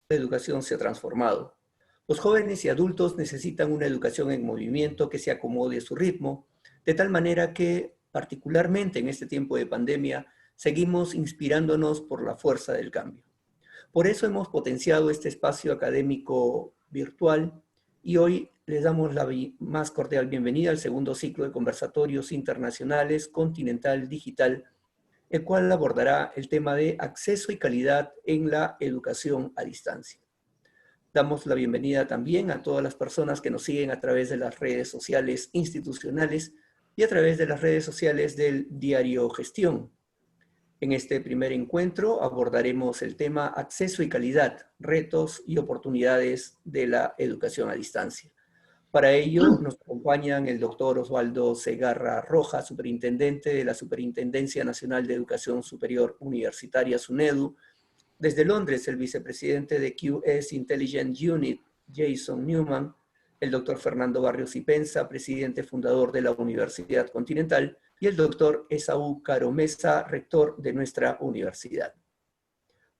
la educación se ha transformado. Los jóvenes y adultos necesitan una educación en movimiento que se acomode a su ritmo, de tal manera que, particularmente en este tiempo de pandemia, seguimos inspirándonos por la fuerza del cambio. Por eso hemos potenciado este espacio académico virtual y hoy les damos la más cordial bienvenida al segundo ciclo de conversatorios internacionales Continental Digital, el cual abordará el tema de acceso y calidad en la educación a distancia. Damos la bienvenida también a todas las personas que nos siguen a través de las redes sociales institucionales y a través de las redes sociales del diario Gestión. En este primer encuentro abordaremos el tema acceso y calidad, retos y oportunidades de la educación a distancia. Para ello nos acompañan el doctor Osvaldo Segarra Rojas, superintendente de la Superintendencia Nacional de Educación Superior Universitaria, SUNEDU. Desde Londres, el vicepresidente de QS Intelligent Unit, Jason Newman, el doctor Fernando Barrios y Pensa, presidente fundador de la Universidad Continental, y el doctor Esaú Caro Mesa, rector de nuestra universidad.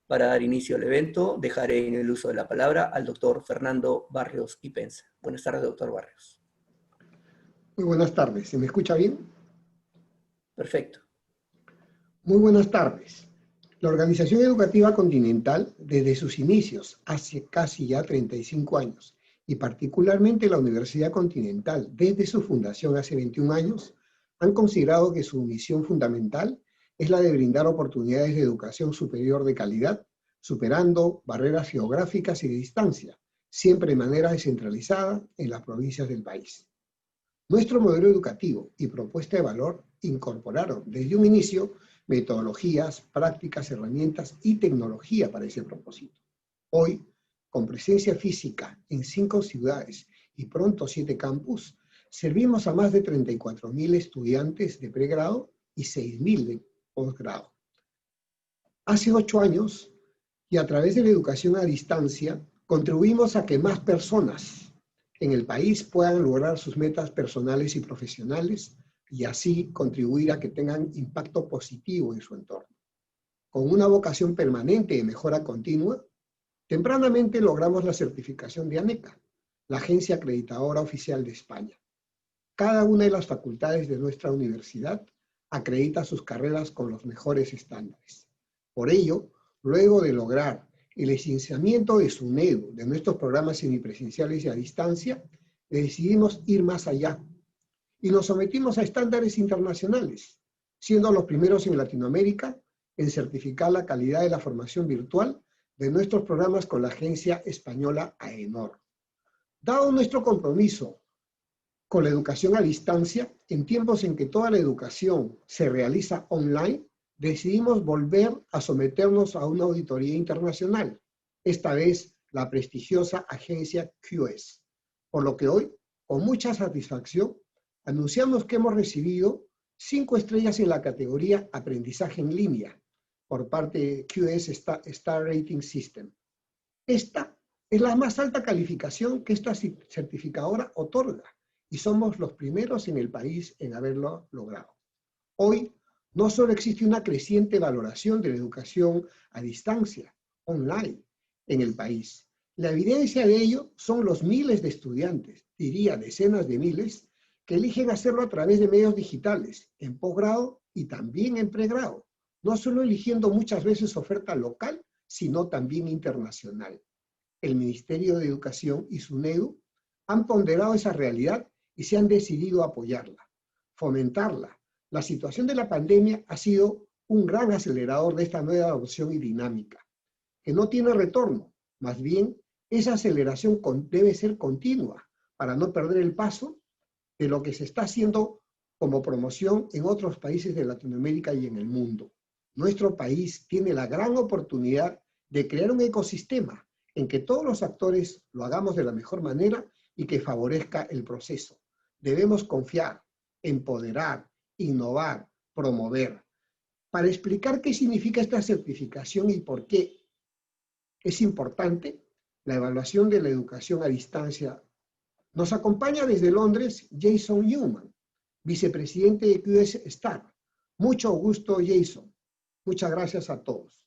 Para dar inicio al evento, dejaré en el uso de la palabra al doctor Fernando Barrios y Pensa. Buenas tardes, doctor Barrios. Muy buenas tardes. ¿Se me escucha bien? Perfecto. Muy buenas tardes. La Organización Educativa Continental, desde sus inicios, hace casi ya 35 años, y particularmente la Universidad Continental, desde su fundación hace 21 años, han considerado que su misión fundamental es la de brindar oportunidades de educación superior de calidad, superando barreras geográficas y de distancia, siempre de manera descentralizada en las provincias del país. Nuestro modelo educativo y propuesta de valor incorporaron desde un inicio metodologías, prácticas, herramientas y tecnología para ese propósito. Hoy, con presencia física en 5 ciudades y pronto 7 campus, servimos a más de 34.000 estudiantes de pregrado y 6.000 de posgrado. Hace 8 años, y a través de la educación a distancia, contribuimos a que más personas en el país puedan lograr sus metas personales y profesionales y así contribuir a que tengan impacto positivo en su entorno. Con una vocación permanente de mejora continua, tempranamente logramos la certificación de ANECA, la agencia acreditadora oficial de España. Cada una de las facultades de nuestra universidad acredita sus carreras con los mejores estándares. Por ello, luego de lograr el licenciamiento de SUNEDU, de nuestros programas semipresenciales y a distancia, decidimos ir más allá y nos sometimos a estándares internacionales, siendo los primeros en Latinoamérica en certificar la calidad de la formación virtual de nuestros programas con la agencia española AENOR. Dado nuestro compromiso con la educación a distancia, en tiempos en que toda la educación se realiza online, decidimos volver a someternos a una auditoría internacional, esta vez la prestigiosa agencia QS, por lo que hoy, con mucha satisfacción, anunciamos que hemos recibido 5 estrellas en la categoría Aprendizaje en Línea por parte de QS Star Rating System. Esta es la más alta calificación que esta certificadora otorga y somos los primeros en el país en haberlo logrado. Hoy, no solo existe una creciente valoración de la educación a distancia, online, en el país. La evidencia de ello son los miles de estudiantes, diría decenas de miles, que eligen hacerlo a través de medios digitales, en posgrado y también en pregrado, no solo eligiendo muchas veces oferta local, sino también internacional. El Ministerio de Educación y SUNEDU han ponderado esa realidad y se han decidido a apoyarla, fomentarla. La situación de la pandemia ha sido un gran acelerador de esta nueva adopción y dinámica, que no tiene retorno, más bien esa aceleración debe ser continua para no perder el paso de lo que se está haciendo como promoción en otros países de Latinoamérica y en el mundo. Nuestro país tiene la gran oportunidad de crear un ecosistema en que todos los actores lo hagamos de la mejor manera y que favorezca el proceso. Debemos confiar, empoderar, innovar, promover. Para explicar qué significa esta certificación y por qué es importante la evaluación de la educación a distancia, nos acompaña desde Londres Jason Newman, vicepresidente de QS Star. Mucho gusto, Jason. Muchas gracias a todos.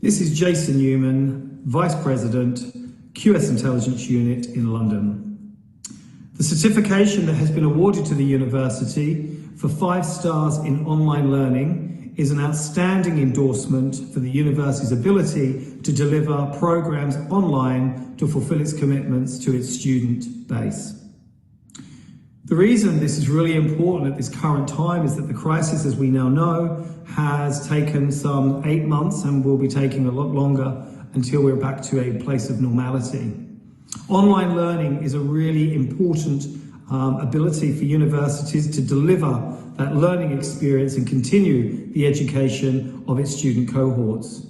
This is Jason Newman, Vice President, QS Intelligence Unit in London. The certification that has been awarded to the university for 5 stars in online learning is an outstanding endorsement for the university's ability to deliver programs online to fulfill its commitments to its student base. The reason this is really important at this current time is that the crisis, as we now know, has taken some 8 months and will be taking a lot longer until we're back to a place of normality. Online learning is a really important ability for universities to deliver that learning experience and continue the education of its student cohorts.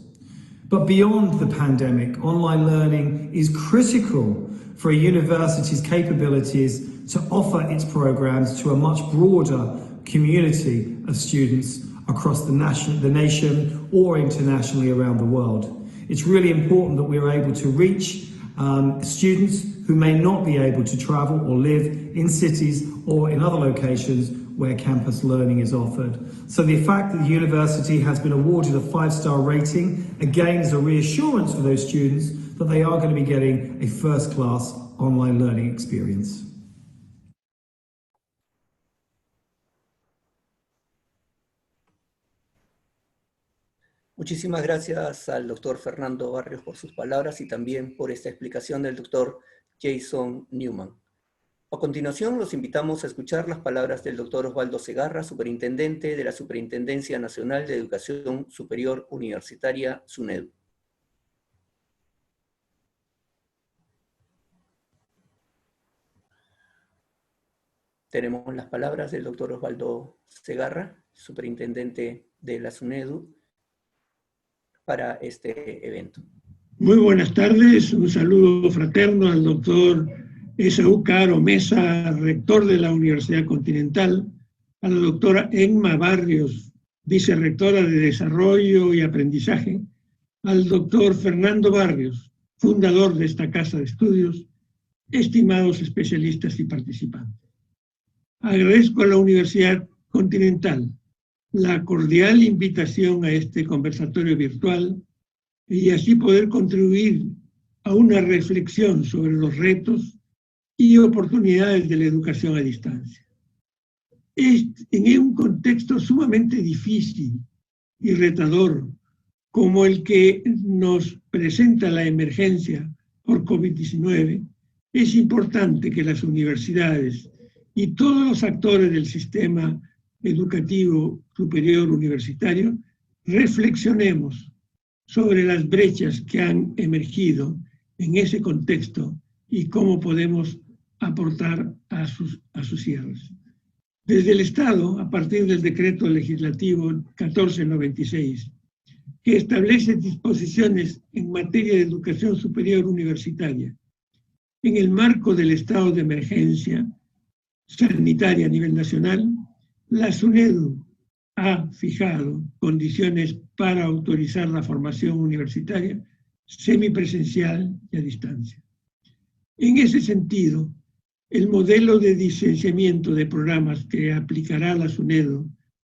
But beyond the pandemic, online learning is critical for a university's capabilities to offer its programs to a much broader community of students across the nation or internationally around the world. It's really important that we are able to reach students who may not be able to travel or live in cities or in other locations where campus learning is offered. So the fact that the university has been awarded a 5-star rating, again, is a reassurance for those students that they are going to be getting a first-class online learning experience. Muchísimas gracias al doctor Fernando Barrios por sus palabras y también por esta explicación del doctor Jason Newman. A continuación, los invitamos a escuchar las palabras del doctor Osvaldo Segarra, superintendente de la Superintendencia Nacional de Educación Superior Universitaria, SUNEDU. Tenemos las palabras del doctor Osvaldo Segarra, superintendente de la SUNEDU, para este evento. Muy buenas tardes, un saludo fraterno al doctor Esaú Caro Mesa, rector de la Universidad Continental, a la doctora Emma Barrios, vicerrectora de Desarrollo y Aprendizaje, al doctor Fernando Barrios, fundador de esta casa de estudios, estimados especialistas y participantes. Agradezco a la Universidad Continental la cordial invitación a este conversatorio virtual y así poder contribuir a una reflexión sobre los retos y oportunidades de la educación a distancia. En un contexto sumamente difícil y retador como el que nos presenta la emergencia por COVID-19, es importante que las universidades y todos los actores del sistema educativo superior universitario reflexionemos sobre las brechas que han emergido en ese contexto y cómo podemos aportar a sus cierres. Desde el Estado, a partir del decreto legislativo 1496, que establece disposiciones en materia de educación superior universitaria, en el marco del estado de emergencia sanitaria a nivel nacional, la SUNEDU ha fijado condiciones para autorizar la formación universitaria semipresencial y a distancia. En ese sentido, el modelo de licenciamiento de programas que aplicará la SUNEDU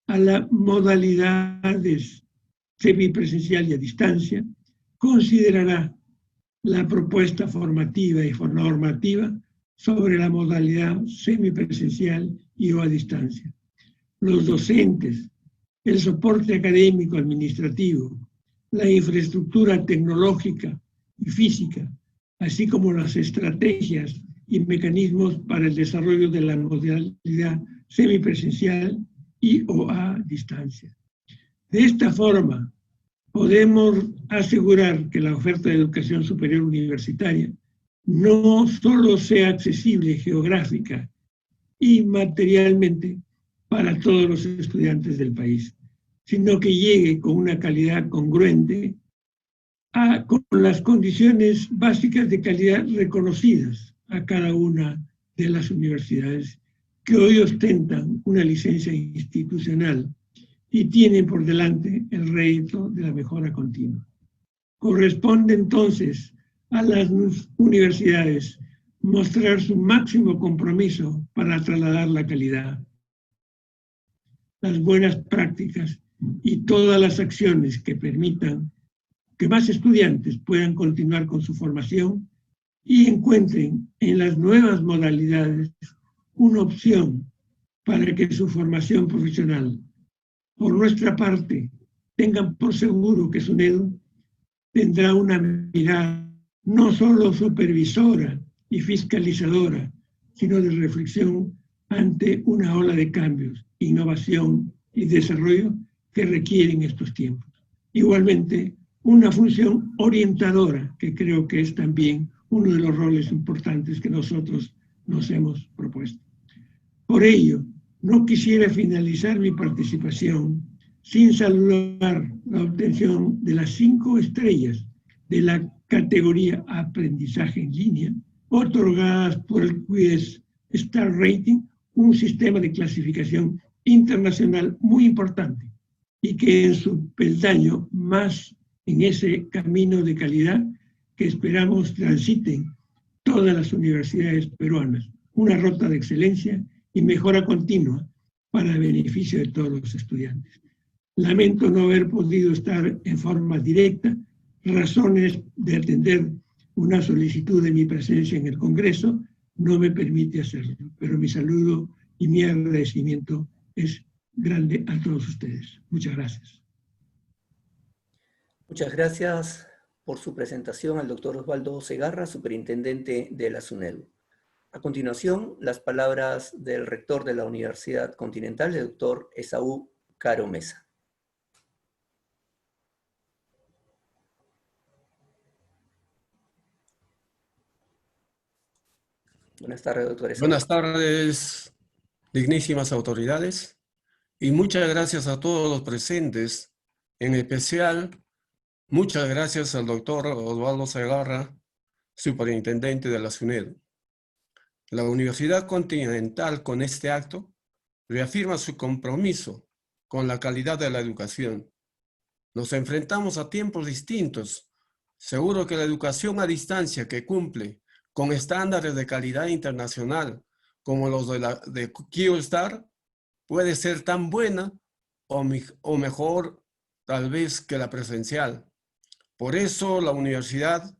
a las modalidades semipresencial y a distancia considerará la propuesta formativa y normativa sobre la modalidad semipresencial y o a distancia. Los docentes, el soporte académico administrativo, la infraestructura tecnológica y física, así como las estrategias y mecanismos para el desarrollo de la modalidad semipresencial y o a distancia. De esta forma, podemos asegurar que la oferta de educación superior universitaria no solo sea accesible geográfica y materialmente para todos los estudiantes del país, sino que llegue con una calidad congruente con las condiciones básicas de calidad reconocidas a cada una de las universidades que hoy ostentan una licencia institucional y tienen por delante el reto de la mejora continua. Corresponde entonces a las universidades mostrar su máximo compromiso para trasladar la calidad, las buenas prácticas y todas las acciones que permitan que más estudiantes puedan continuar con su formación y encuentren en las nuevas modalidades una opción para que su formación profesional, por nuestra parte, tengan por seguro que SUNEDU tendrá una mirada no solo supervisora y fiscalizadora, sino de reflexión ante una ola de cambios, innovación y desarrollo que requieren estos tiempos. Igualmente, una función orientadora, que creo que es también uno de los roles importantes que nosotros nos hemos propuesto. Por ello, no quisiera finalizar mi participación sin saludar la obtención de las 5 estrellas de la categoría Aprendizaje en Línea, otorgadas por el QS Star Rating, un sistema de clasificación internacional muy importante y que en su peldaño más en ese camino de calidad que esperamos transiten todas las universidades peruanas, una ruta de excelencia y mejora continua para el beneficio de todos los estudiantes. Lamento no haber podido estar en forma directa, razones de atender una solicitud de mi presencia en el Congreso no me permite hacerlo, pero mi saludo y mi agradecimiento es grande a todos ustedes. Muchas gracias. Muchas gracias por su presentación al doctor Osvaldo Segarra, superintendente de la SUNEDU. A continuación, las palabras del rector de la Universidad Continental, el doctor Esaú Caro Mesa. Buenas tardes, doctor Esaú. Buenas tardes, dignísimas autoridades, y muchas gracias a todos los presentes, en especial, muchas gracias al doctor Osvaldo Segarra, superintendente de la SUNEDU. La Universidad Continental, con este acto, reafirma su compromiso con la calidad de la educación. Nos enfrentamos a tiempos distintos. Seguro que la educación a distancia que cumple con estándares de calidad internacional como los de QStar puede ser tan buena o mejor tal vez que la presencial. Por eso la universidad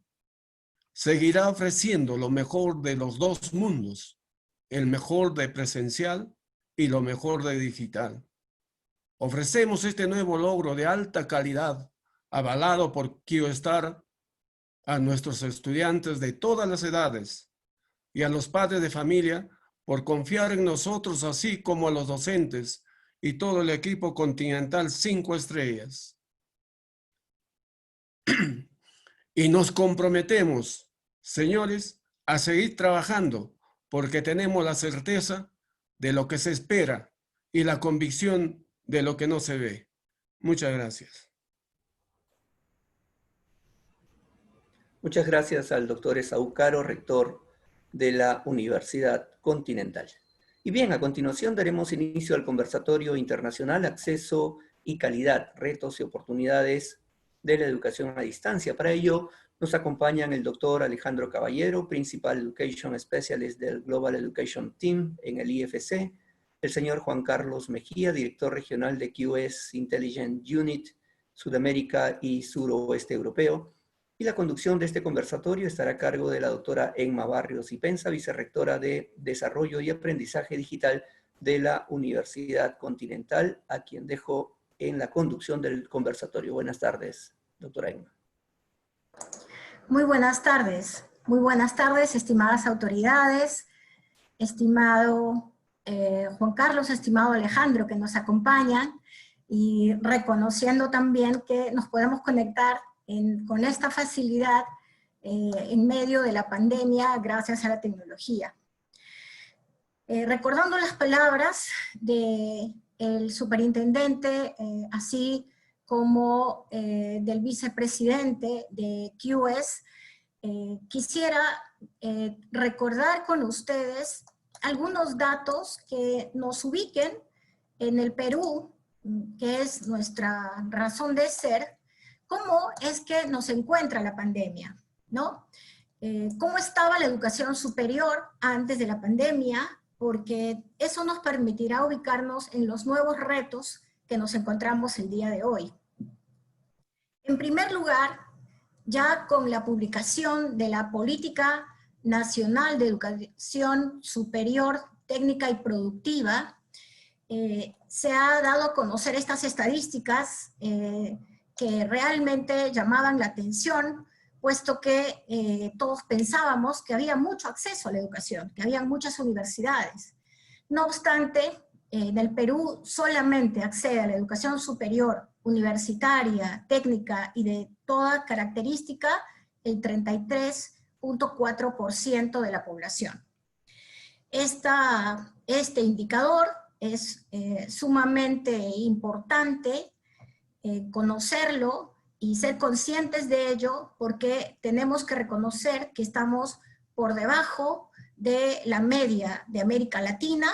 seguirá ofreciendo lo mejor de los dos mundos, el mejor de presencial y lo mejor de digital. Ofrecemos este nuevo logro de alta calidad, avalado por QStar, a nuestros estudiantes de todas las edades y a los padres de familia por confiar en nosotros, así como a los docentes y todo el equipo Continental 5 estrellas. Y nos comprometemos, señores, a seguir trabajando porque tenemos la certeza de lo que se espera y la convicción de lo que no se ve. Muchas gracias. Muchas gracias al doctor Esaú Caro, rector de la Universidad Continental. Y bien, a continuación daremos inicio al conversatorio internacional Acceso y Calidad, Retos y Oportunidades de la Educación a Distancia. Para ello nos acompañan el doctor Alejandro Caballero, Principal Education Specialist del Global Education Team en el IFC, el señor Juan Carlos Mejía, director regional de QS Intelligent Unit, Sudamérica y Suroeste Europeo, y la conducción de este conversatorio estará a cargo de la doctora Emma Barrios y Pensa, vicerrectora de Desarrollo y Aprendizaje Digital de la Universidad Continental, a quien dejo en la conducción del conversatorio. Buenas tardes, doctora Emma. Muy buenas tardes, estimadas autoridades, estimado Juan Carlos, estimado Alejandro, que nos acompañan, y reconociendo también que nos podemos conectar con esta facilidad en medio de la pandemia gracias a la tecnología. Recordando las palabras del superintendente, así como del vicepresidente de QS, quisiera recordar con ustedes algunos datos que nos ubiquen en el Perú, que es nuestra razón de ser, cómo es que nos encuentra la pandemia, ¿no? Cómo estaba la educación superior antes de la pandemia, porque eso nos permitirá ubicarnos en los nuevos retos que nos encontramos el día de hoy. En primer lugar, ya con la publicación de la Política Nacional de Educación Superior, Técnica y Productiva, se ha dado a conocer estas estadísticas que realmente llamaban la atención, puesto que todos pensábamos que había mucho acceso a la educación, que había muchas universidades. No obstante, en el Perú solamente accede a la educación superior, universitaria, técnica y de toda característica el 33.4% de la población. Este indicador es sumamente importante conocerlo y ser conscientes de ello, porque tenemos que reconocer que estamos por debajo de la media de América Latina,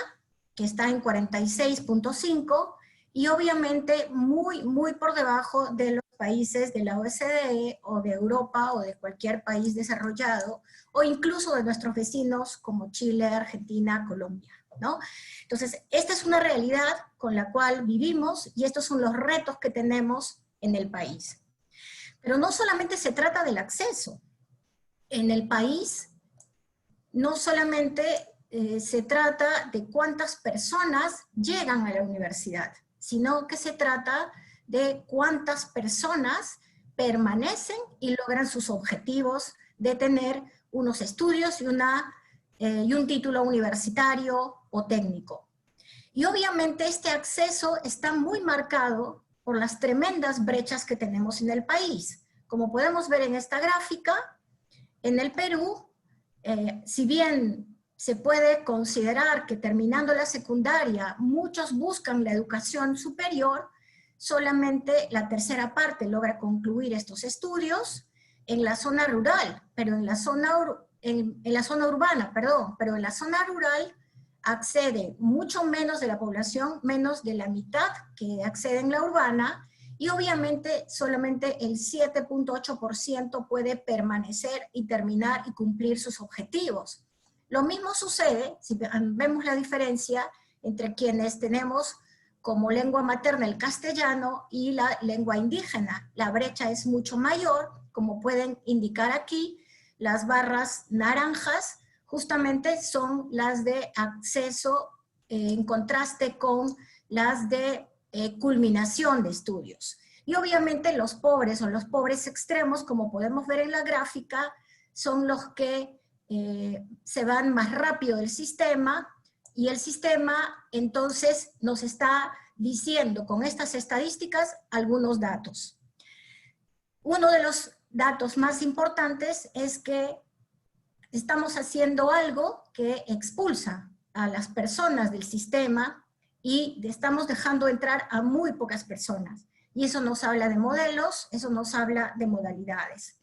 que está en 46.5, y obviamente muy, muy por debajo de los países de la OCDE o de Europa o de cualquier país desarrollado, o incluso de nuestros vecinos como Chile, Argentina, Colombia, ¿no? Entonces, esta es una realidad con la cual vivimos y estos son los retos que tenemos en el país. Pero no solamente se trata del acceso. En el país no solamente se trata de cuántas personas llegan a la universidad, sino que se trata de cuántas personas permanecen y logran sus objetivos de tener unos estudios y un título universitario o técnico. Y obviamente este acceso está muy marcado por las tremendas brechas que tenemos en el país. Como podemos ver en esta gráfica, en el Perú, si bien se puede considerar que terminando la secundaria muchos buscan la educación superior, solamente la tercera parte logra concluir estos estudios en la zona rural, pero en la zona urbana, perdón, pero en la zona rural accede mucho menos de la población, menos de la mitad que accede en la urbana, y obviamente solamente el 7.8% puede permanecer y terminar y cumplir sus objetivos. Lo mismo sucede, si vemos la diferencia entre quienes tenemos como lengua materna el castellano y la lengua indígena. La brecha es mucho mayor, como pueden indicar aquí, las barras naranjas justamente son las de acceso en contraste con las de culminación de estudios. Y obviamente los pobres o los pobres extremos, como podemos ver en la gráfica, son los que se van más rápido del sistema, y el sistema entonces nos está diciendo con estas estadísticas algunos datos. Uno de los datos más importantes es que estamos haciendo algo que expulsa a las personas del sistema y estamos dejando entrar a muy pocas personas. Y eso nos habla de modelos, eso nos habla de modalidades.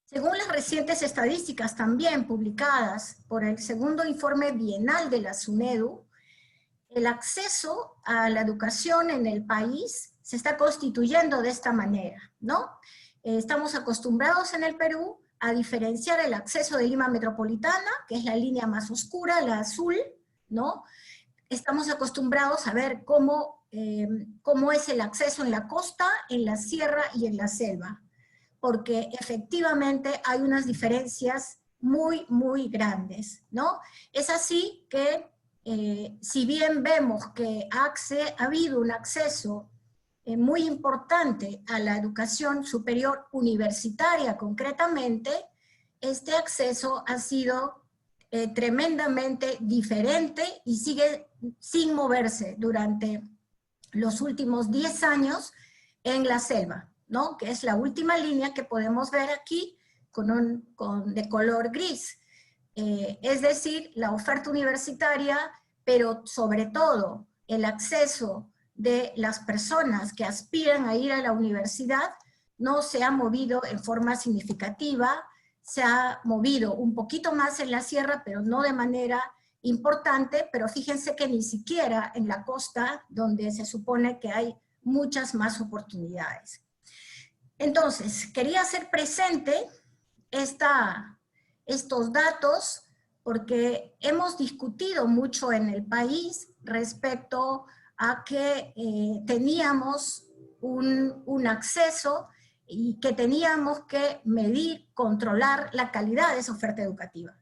Según las recientes estadísticas también publicadas por el segundo informe bienal de la SUNEDU, el acceso a la educación en el país se está constituyendo de esta manera, ¿no? Estamos acostumbrados en el Perú a diferenciar el acceso de Lima Metropolitana, que es la línea más oscura, la azul, ¿no? Estamos acostumbrados a ver cómo es el acceso en la costa, en la sierra y en la selva, porque efectivamente hay unas diferencias muy, muy grandes, ¿no? Es así que si bien vemos que ha habido un acceso muy importante a la educación superior universitaria concretamente, este acceso ha sido tremendamente diferente y sigue sin moverse durante los últimos 10 años en la selva, ¿no? Que es la última línea que podemos ver aquí de color gris. Es decir, la oferta universitaria, pero sobre todo el acceso de las personas que aspiran a ir a la universidad no se ha movido en forma significativa, se ha movido un poquito más en la sierra, pero no de manera importante, pero fíjense que ni siquiera en la costa, donde se supone que hay muchas más oportunidades. Entonces, quería hacer presente estos datos porque hemos discutido mucho en el país respecto a que teníamos un acceso y que teníamos que medir, controlar la calidad de esa oferta educativa.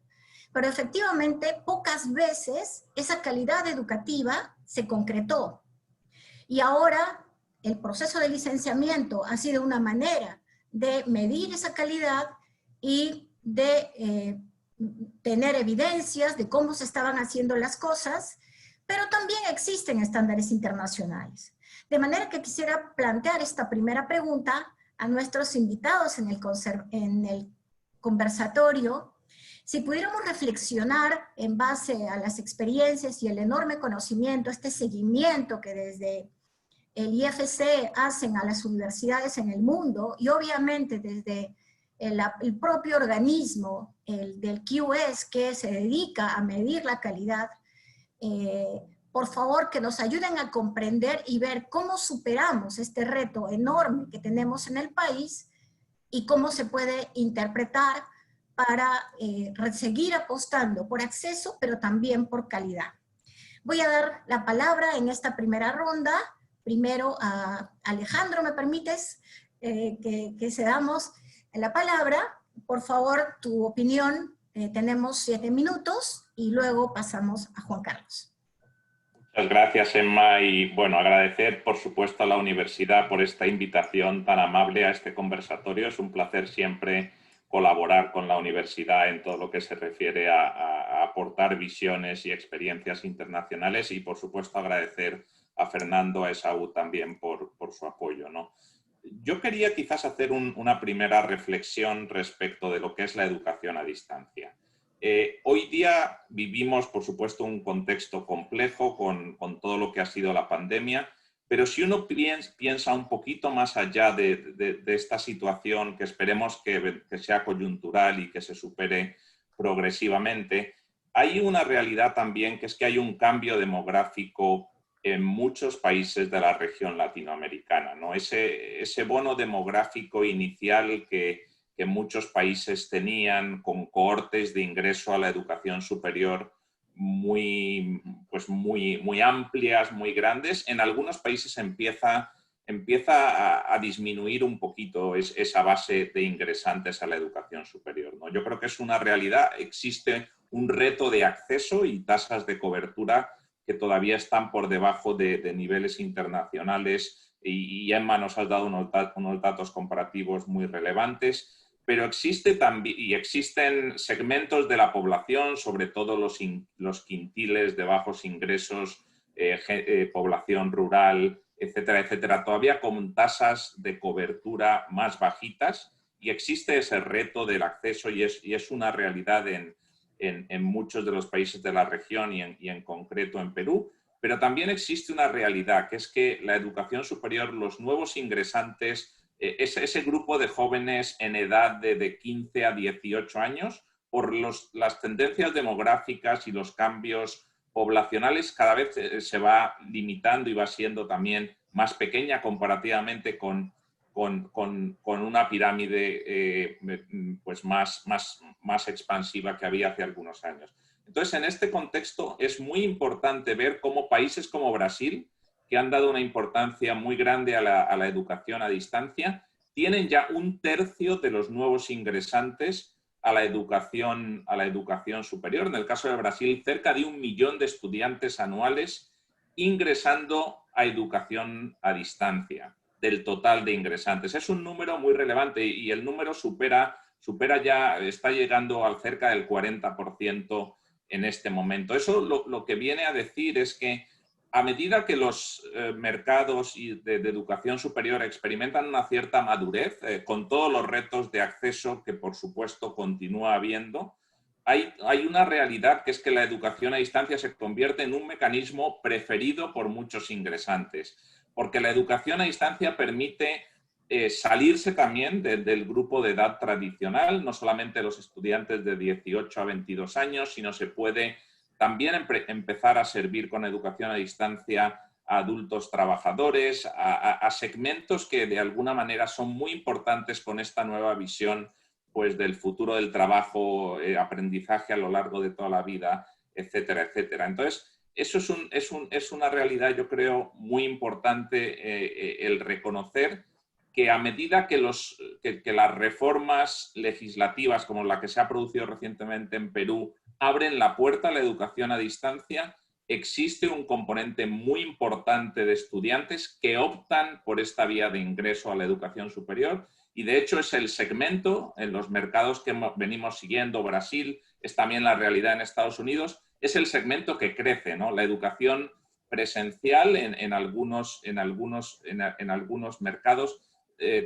Pero efectivamente, pocas veces esa calidad educativa se concretó. Y ahora el proceso de licenciamiento ha sido una manera de medir esa calidad y de tener evidencias de cómo se estaban haciendo las cosas, pero también existen estándares internacionales. De manera que quisiera plantear esta primera pregunta a nuestros invitados en el conversatorio, si pudiéramos reflexionar en base a las experiencias y el enorme conocimiento, este seguimiento que desde el IFC hacen a las universidades en el mundo, y obviamente desde el propio organismo, el del QS, que se dedica a medir la calidad, por favor que nos ayuden a comprender y ver cómo superamos este reto enorme que tenemos en el país y cómo se puede interpretar para seguir apostando por acceso, pero también por calidad. Voy a dar la palabra en esta primera ronda, primero a Alejandro, ¿me permites que cedamos la palabra? Por favor, tu opinión, tenemos 7 minutos, y luego pasamos a Juan Carlos. Muchas gracias, Emma, y bueno, agradecer por supuesto a la universidad por esta invitación tan amable a este conversatorio. Es un placer siempre colaborar con la universidad en todo lo que se refiere a aportar visiones y experiencias internacionales, y por supuesto agradecer a Fernando, a Esaú también por su apoyo, ¿no? Yo quería quizás hacer una primera reflexión respecto de lo que es la educación a distancia. Hoy día vivimos, por supuesto, un contexto complejo con todo lo que ha sido la pandemia, pero si uno piensa un poquito más allá de esta situación, que esperemos que sea coyuntural y que se supere progresivamente, hay una realidad también, que es que hay un cambio demográfico en muchos países de la región latinoamericana, ¿no? Ese bono demográfico inicial que muchos países tenían, con cohortes de ingreso a la educación superior muy amplias, muy grandes, en algunos países empieza a disminuir un poquito esa base de ingresantes a la educación superior, ¿no? Yo creo que es una realidad. Existe un reto de acceso y tasas de cobertura que todavía están por debajo de niveles internacionales, y Emma nos ha dado unos datos comparativos muy relevantes. Pero existen segmentos de la población, sobre todo los quintiles de bajos ingresos, población rural, etcétera, etcétera, todavía con tasas de cobertura más bajitas, y existe ese reto del acceso, y es una realidad en muchos de los países de la región y en concreto en Perú. Pero también existe una realidad, que es que la educación superior, los nuevos ingresantes, ese grupo de jóvenes en edad de 15 a 18 años, por las tendencias demográficas y los cambios poblacionales, cada vez se va limitando y va siendo también más pequeña comparativamente con una pirámide pues más expansiva que había hace algunos años. Entonces, en este contexto es muy importante ver cómo países como Brasil, que han dado una importancia muy grande a la educación a distancia, tienen ya 1/3 de los nuevos ingresantes a la educación superior. En el caso de Brasil, cerca de 1 millón de estudiantes anuales ingresando a educación a distancia del total de ingresantes. Es un número muy relevante, y el número está llegando al cerca del 40% en este momento. Eso lo que viene a decir es que a medida que los mercados de educación superior experimentan una cierta madurez, con todos los retos de acceso que por supuesto continúa habiendo, hay una realidad, que es que la educación a distancia se convierte en un mecanismo preferido por muchos ingresantes, porque la educación a distancia permite salirse también del grupo de edad tradicional, no solamente los estudiantes de 18 a 22 años, sino se puede también empezar a servir con educación a distancia a adultos trabajadores, a segmentos que de alguna manera son muy importantes con esta nueva visión, pues, del futuro del trabajo, aprendizaje a lo largo de toda la vida, etcétera, etcétera. Entonces, eso es una realidad, yo creo, muy importante, el reconocer que a medida que las reformas legislativas, como la que se ha producido recientemente en Perú, abren la puerta a la educación a distancia, existe un componente muy importante de estudiantes que optan por esta vía de ingreso a la educación superior, y de hecho es el segmento en los mercados que venimos siguiendo, Brasil, es también la realidad en Estados Unidos, es el segmento que crece, ¿no? La educación presencial en algunos mercados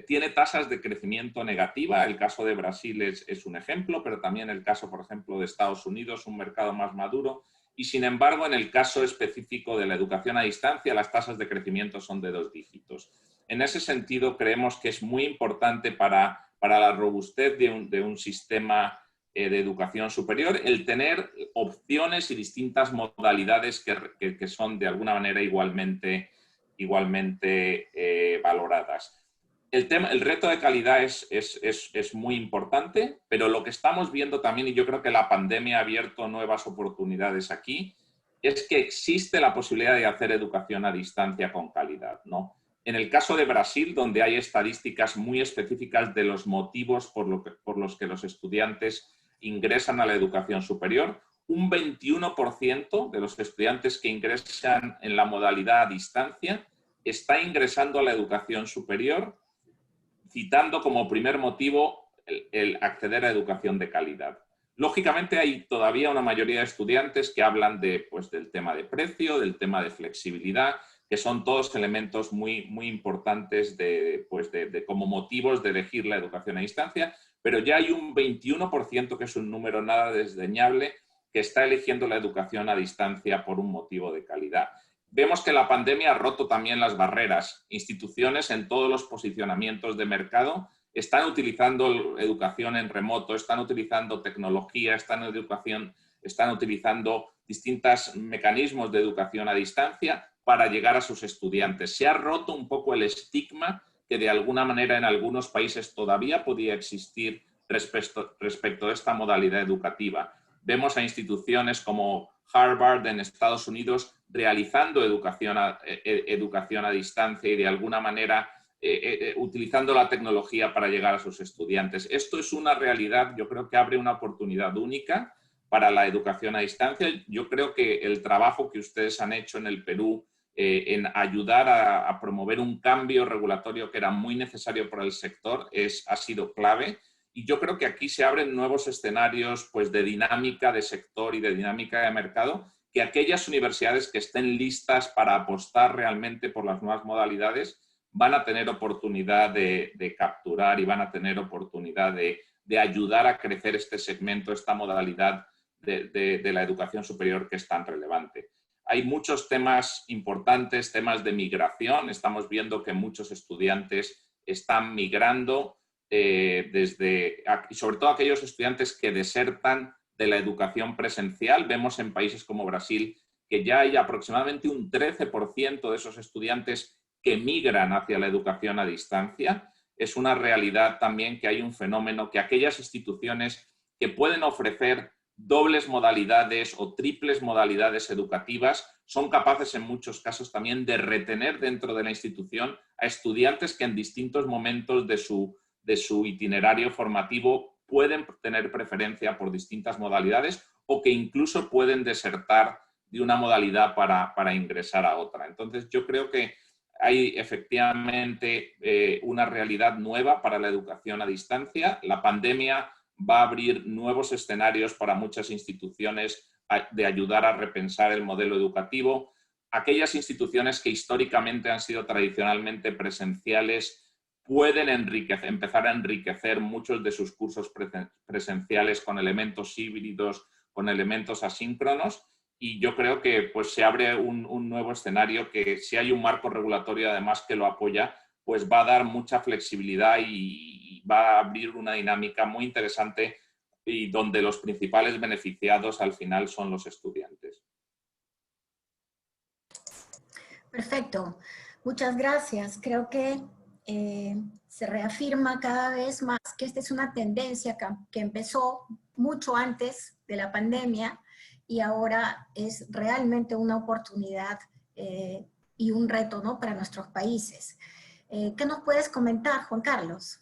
tiene tasas de crecimiento negativa. El caso de Brasil es un ejemplo, pero también el caso, por ejemplo, de Estados Unidos, un mercado más maduro. Y sin embargo, en el caso específico de la educación a distancia, las tasas de crecimiento son de 2 dígitos. En ese sentido, creemos que es muy importante para la robustez de un sistema de educación superior el tener opciones y distintas modalidades que son de alguna manera igualmente valoradas. El reto de calidad es muy importante, pero lo que estamos viendo también, y yo creo que la pandemia ha abierto nuevas oportunidades aquí, es que existe la posibilidad de hacer educación a distancia con calidad, ¿no? En el caso de Brasil, donde hay estadísticas muy específicas de los motivos por los que los estudiantes ingresan a la educación superior, un 21% de los estudiantes que ingresan en la modalidad a distancia está ingresando a la educación superior citando como primer motivo el acceder a educación de calidad. Lógicamente hay todavía una mayoría de estudiantes que hablan del tema de precio, del tema de flexibilidad, que son todos elementos muy importantes como motivos de elegir la educación a distancia, pero ya hay un 21%, que es un número nada desdeñable, que está eligiendo la educación a distancia por un motivo de calidad. Vemos que la pandemia ha roto también las barreras. Instituciones en todos los posicionamientos de mercado están utilizando educación en remoto, están utilizando tecnología, están utilizando distintos mecanismos de educación a distancia para llegar a sus estudiantes. Se ha roto un poco el estigma que de alguna manera en algunos países todavía podía existir respecto a esta modalidad educativa. Vemos a instituciones como Harvard en Estados Unidos realizando educación a distancia y de alguna manera utilizando la tecnología para llegar a sus estudiantes. Esto es una realidad, yo creo que abre una oportunidad única para la educación a distancia. Yo creo que el trabajo que ustedes han hecho en el Perú en ayudar a promover un cambio regulatorio que era muy necesario para el sector ha sido clave. Y yo creo que aquí se abren nuevos escenarios de dinámica de sector y de dinámica de mercado, que aquellas universidades que estén listas para apostar realmente por las nuevas modalidades van a tener oportunidad de capturar y van a tener oportunidad de ayudar a crecer este segmento, esta modalidad de la educación superior que es tan relevante. Hay muchos temas importantes, temas de migración. Estamos viendo que muchos estudiantes están migrando y sobre todo aquellos estudiantes que desertan de la educación presencial. Vemos en países como Brasil que ya hay aproximadamente un 13% de esos estudiantes que migran hacia la educación a distancia. Es una realidad también que hay un fenómeno que aquellas instituciones que pueden ofrecer dobles modalidades o triples modalidades educativas son capaces en muchos casos también de retener dentro de la institución a estudiantes que en distintos momentos de su itinerario formativo pueden tener preferencia por distintas modalidades o que incluso pueden desertar de una modalidad para ingresar a otra. Entonces, yo creo que hay efectivamente una realidad nueva para la educación a distancia. La pandemia va a abrir nuevos escenarios para muchas instituciones de ayudar a repensar el modelo educativo. Aquellas instituciones que históricamente han sido tradicionalmente presenciales pueden empezar a enriquecer muchos de sus cursos presenciales con elementos híbridos, con elementos asíncronos, y yo creo que se abre un nuevo escenario que, si hay un marco regulatorio además que lo apoya, va a dar mucha flexibilidad y va a abrir una dinámica muy interesante y donde los principales beneficiados al final son los estudiantes. Perfecto. Muchas gracias. Creo que se reafirma cada vez más que esta es una tendencia que empezó mucho antes de la pandemia y ahora es realmente una oportunidad y un reto, ¿no?, para nuestros países. ¿Qué nos puedes comentar, Juan Carlos?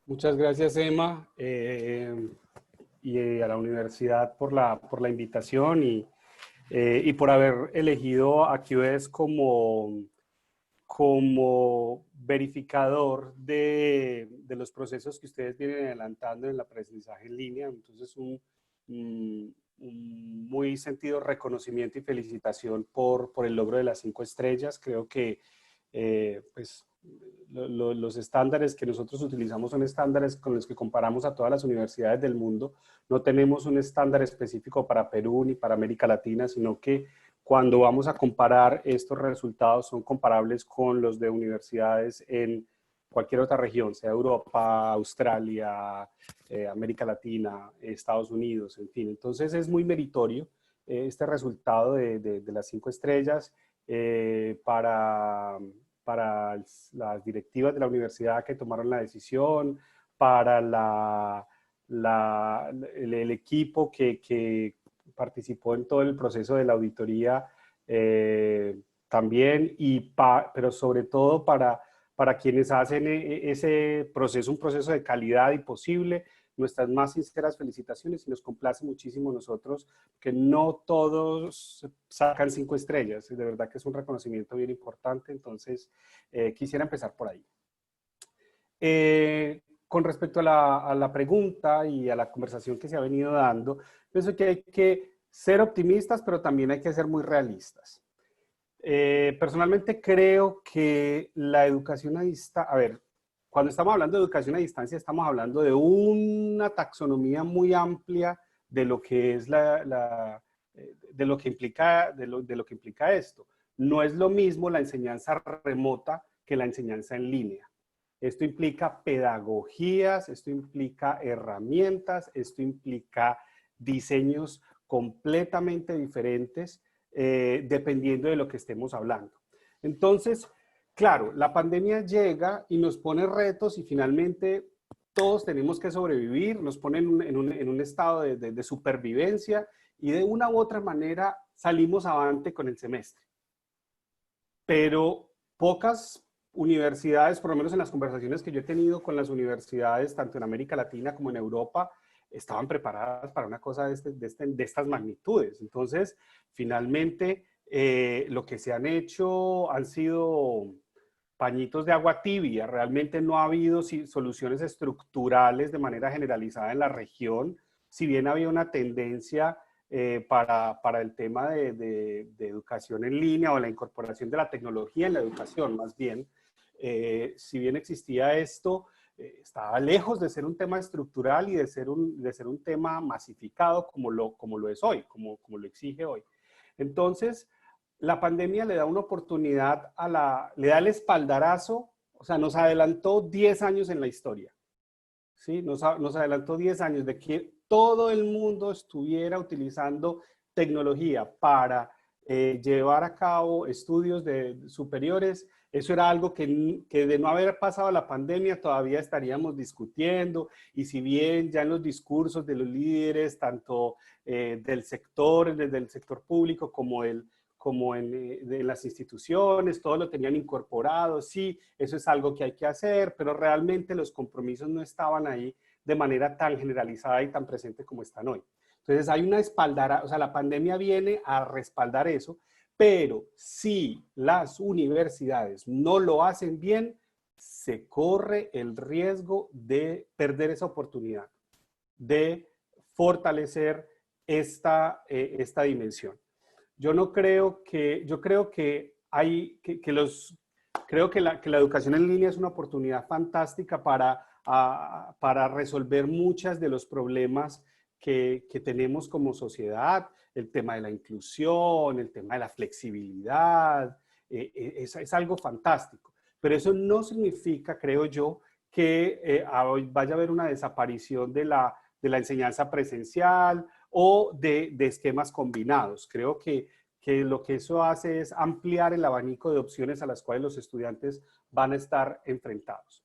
Muchas gracias, Emma, y a la universidad por la invitación y por haber elegido a QS como verificador de los procesos que ustedes vienen adelantando en el aprendizaje en línea. Entonces, un muy sentido reconocimiento y felicitación por el logro de las 5 estrellas. Creo que pues, los estándares que nosotros utilizamos son estándares con los que comparamos a todas las universidades del mundo. No tenemos un estándar específico para Perú ni para América Latina, sino que cuando vamos a comparar estos resultados son comparables con los de universidades en cualquier otra región, sea Europa, Australia, América Latina, Estados Unidos, en fin. Entonces es muy meritorio este resultado de las 5 estrellas para las directivas de la universidad que tomaron la decisión, para el equipo que participó en todo el proceso de la auditoría también, pero sobre todo para quienes hacen ese proceso, un proceso de calidad y posible. Nuestras más sinceras felicitaciones y nos complace muchísimo nosotros que no todos sacan 5 estrellas. De verdad que es un reconocimiento bien importante, entonces quisiera empezar por ahí. Con respecto a la pregunta y a la conversación que se ha venido dando, pienso que hay que ser optimistas, pero también hay que ser muy realistas. Personalmente creo que la educación a distancia, a ver, cuando estamos hablando de educación a distancia, estamos hablando de una taxonomía muy amplia de lo que es de lo que implica esto. No es lo mismo la enseñanza remota que la enseñanza en línea. Esto implica pedagogías, esto implica herramientas, esto implica diseños completamente diferentes dependiendo de lo que estemos hablando. Entonces, claro, la pandemia llega y nos pone retos y finalmente todos tenemos que sobrevivir, nos pone en un estado de supervivencia y de una u otra manera salimos avante con el semestre. Pero pocas universidades, por lo menos en las conversaciones que yo he tenido con las universidades, tanto en América Latina como en Europa, estaban preparadas para una cosa de estas magnitudes. Entonces, finalmente, lo que se han hecho han sido pañitos de agua tibia. Realmente no ha habido soluciones estructurales de manera generalizada en la región, si bien había una tendencia para el tema de educación en línea o la incorporación de la tecnología en la educación, más bien. Si bien existía esto, estaba lejos de ser un tema estructural y de ser un tema masificado como lo es hoy, como lo exige hoy. Entonces, la pandemia le da una oportunidad, le da el espaldarazo, o sea, nos adelantó 10 años en la historia, ¿sí? Nos adelantó 10 años de que todo el mundo estuviera utilizando tecnología para llevar a cabo estudios superiores. Eso era algo que de no haber pasado la pandemia todavía estaríamos discutiendo, y si bien ya en los discursos de los líderes, tanto desde el sector público como en las instituciones, todo lo tenían incorporado, sí, eso es algo que hay que hacer, pero realmente los compromisos no estaban ahí de manera tan generalizada y tan presente como están hoy. Entonces hay una o sea, la pandemia viene a respaldar eso, pero si las universidades no lo hacen bien, se corre el riesgo de perder esa oportunidad, de fortalecer esta dimensión. Yo creo que la educación en línea es una oportunidad fantástica para resolver muchos de los problemas que tenemos como sociedad, el tema de la inclusión, el tema de la flexibilidad, es algo fantástico. Pero eso no significa, creo yo, que vaya a haber una desaparición de la enseñanza presencial o de esquemas combinados. Creo que lo que eso hace es ampliar el abanico de opciones a las cuales los estudiantes van a estar enfrentados.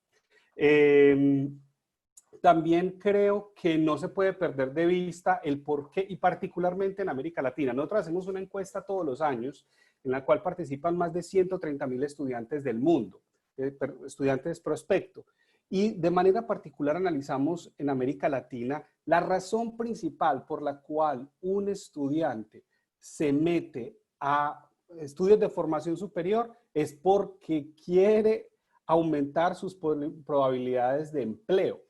También creo que no se puede perder de vista el por qué, y particularmente en América Latina. Nosotros hacemos una encuesta todos los años en la cual participan más de 130.000 estudiantes del mundo, estudiantes prospecto. Y de manera particular analizamos en América Latina la razón principal por la cual un estudiante se mete a estudios de formación superior es porque quiere aumentar sus probabilidades de empleo.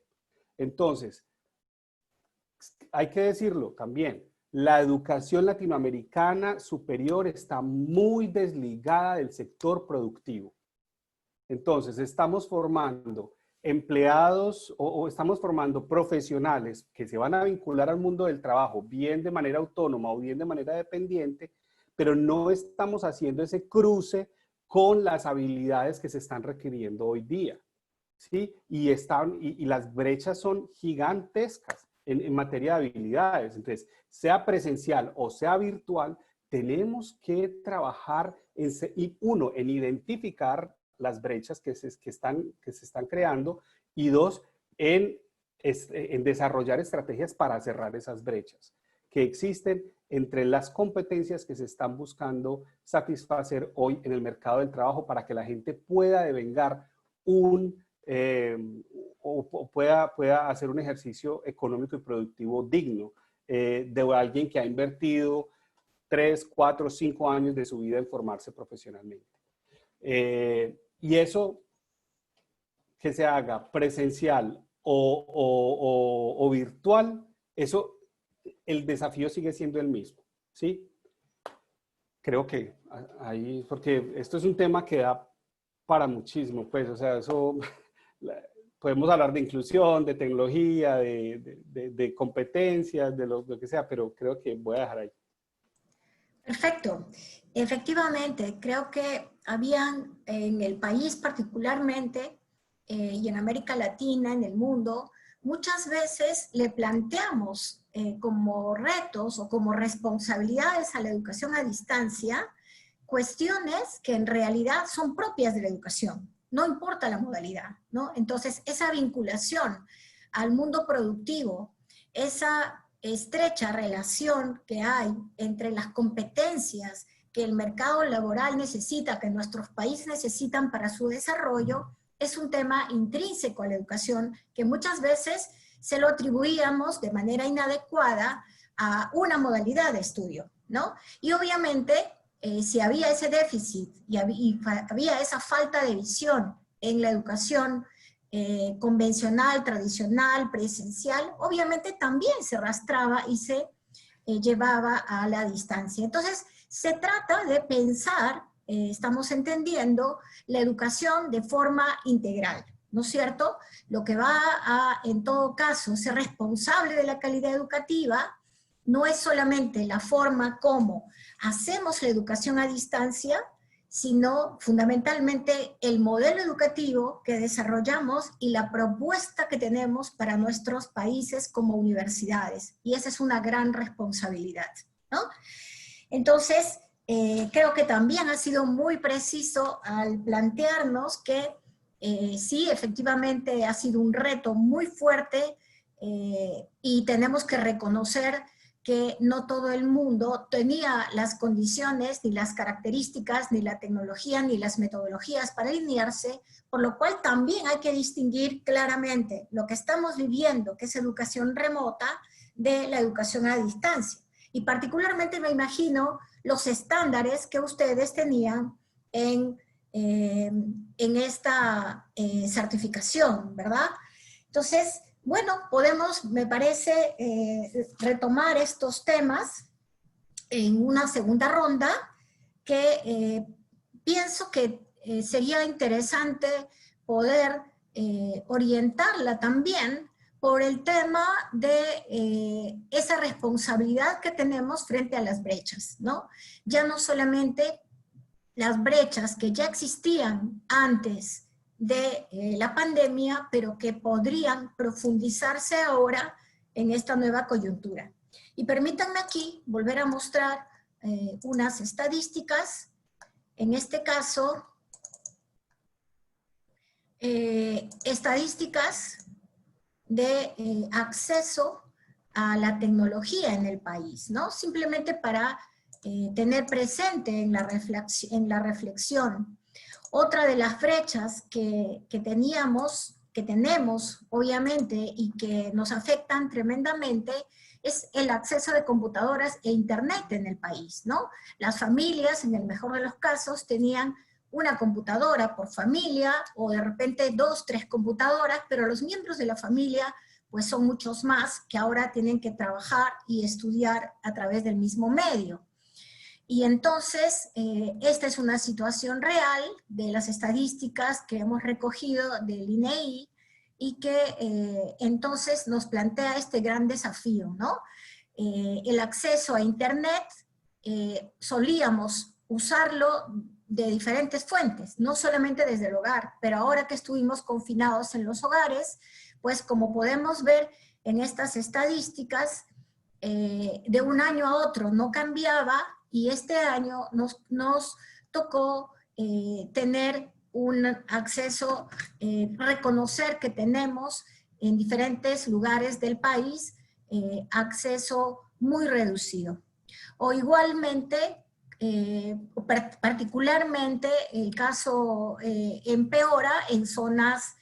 Entonces, hay que decirlo también, la educación latinoamericana superior está muy desligada del sector productivo. Entonces, estamos formando empleados o estamos formando profesionales que se van a vincular al mundo del trabajo, bien de manera autónoma o bien de manera dependiente, pero no estamos haciendo ese cruce con las habilidades que se están requiriendo hoy día, ¿sí? Y las brechas son gigantescas en materia de habilidades. Entonces, sea presencial o sea virtual, tenemos que trabajar en identificar las brechas que se están creando, y dos, en desarrollar estrategias para cerrar esas brechas que existen entre las competencias que se están buscando satisfacer hoy en el mercado del trabajo para que la gente pueda devengar pueda hacer un ejercicio económico y productivo digno de alguien que ha invertido 3, 4, 5 años de su vida en formarse profesionalmente. Y eso, que se haga presencial o virtual, eso, el desafío sigue siendo el mismo, ¿sí? Creo que ahí, porque esto es un tema que da para muchísimo, pues, o sea, eso, podemos hablar de inclusión, de tecnología, de competencias, de lo que sea, pero creo que voy a dejar ahí. Perfecto. Efectivamente, creo que habían en el país particularmente y en América Latina, en el mundo, muchas veces le planteamos como retos o como responsabilidades a la educación a distancia cuestiones que en realidad son propias de la educación, no importa la modalidad, ¿no? Entonces, esa vinculación al mundo productivo, esa estrecha relación que hay entre las competencias que el mercado laboral necesita, que nuestros países necesitan para su desarrollo, es un tema intrínseco a la educación que muchas veces se lo atribuíamos de manera inadecuada a una modalidad de estudio, ¿no? Y obviamente, si había ese déficit y había esa falta de visión en la educación convencional, tradicional, presencial, obviamente también se arrastraba y se llevaba a la distancia. Entonces, se trata de pensar, estamos entendiendo, la educación de forma integral, ¿no es cierto? Lo que va a, en todo caso, ser responsable de la calidad educativa no es solamente la forma como hacemos la educación a distancia, sino fundamentalmente el modelo educativo que desarrollamos y la propuesta que tenemos para nuestros países como universidades. Y esa es una gran responsabilidad, ¿no? Entonces, creo que también ha sido muy preciso al plantearnos que sí, efectivamente ha sido un reto muy fuerte y tenemos que reconocer que no todo el mundo tenía las condiciones, ni las características, ni la tecnología, ni las metodologías para alinearse, por lo cual también hay que distinguir claramente lo que estamos viviendo, que es educación remota, de la educación a distancia. Y particularmente me imagino los estándares que ustedes tenían en esta certificación, ¿verdad? Entonces, bueno, podemos, me parece, retomar estos temas en una segunda ronda que pienso que sería interesante poder orientarla también por el tema de esa responsabilidad que tenemos frente a las brechas, ¿no? Ya no solamente las brechas que ya existían antes de la pandemia, pero que podrían profundizarse ahora en esta nueva coyuntura. Y permítanme aquí volver a mostrar unas estadísticas, en este caso, estadísticas de acceso a la tecnología en el país, ¿no? Simplemente para tener presente en la reflexión. Otra de las brechas que tenemos obviamente y que nos afectan tremendamente es el acceso de computadoras e internet en el país, ¿no? Las familias, en el mejor de los casos, tenían una computadora por familia, o de repente 2, 3 computadoras, pero los miembros de la familia pues son muchos más que ahora tienen que trabajar y estudiar a través del mismo medio. Y entonces, esta es una situación real de las estadísticas que hemos recogido del INEI, y que entonces nos plantea este gran desafío, ¿no? El acceso a Internet, solíamos usarlo de diferentes fuentes, no solamente desde el hogar, pero ahora que estuvimos confinados en los hogares, pues como podemos ver en estas estadísticas, de un año a otro no cambiaba, y este año nos tocó tener un acceso, reconocer que tenemos en diferentes lugares del país acceso muy reducido. O igualmente, particularmente el caso empeora en zonas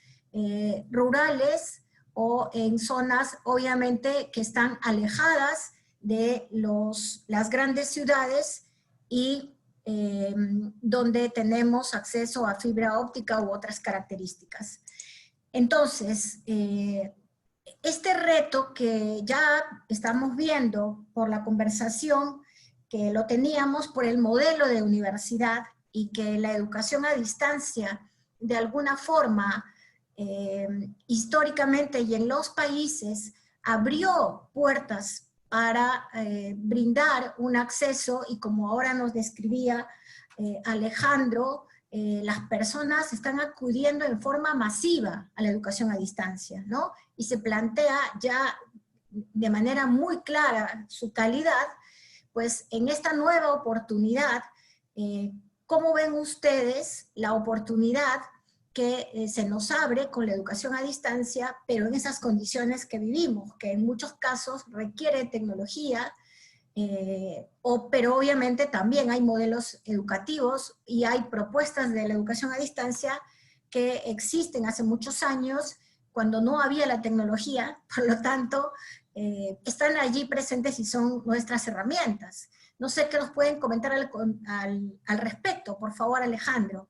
rurales o en zonas obviamente que están alejadas de las grandes ciudades y donde tenemos acceso a fibra óptica u otras características. Entonces, este reto que ya estamos viendo por la conversación, que lo teníamos por el modelo de universidad, y que la educación a distancia, de alguna forma, históricamente y en los países, abrió puertas para brindar un acceso, y como ahora nos describía Alejandro, las personas están acudiendo en forma masiva a la educación a distancia, ¿no? Y se plantea ya de manera muy clara su calidad, pues en esta nueva oportunidad, ¿cómo ven ustedes la oportunidad que se nos abre con la educación a distancia, pero en esas condiciones que vivimos, que en muchos casos requiere tecnología, pero obviamente también hay modelos educativos y hay propuestas de la educación a distancia que existen hace muchos años, cuando no había la tecnología, por lo tanto, están allí presentes y son nuestras herramientas. No sé qué nos pueden comentar al respecto, por favor, Alejandro.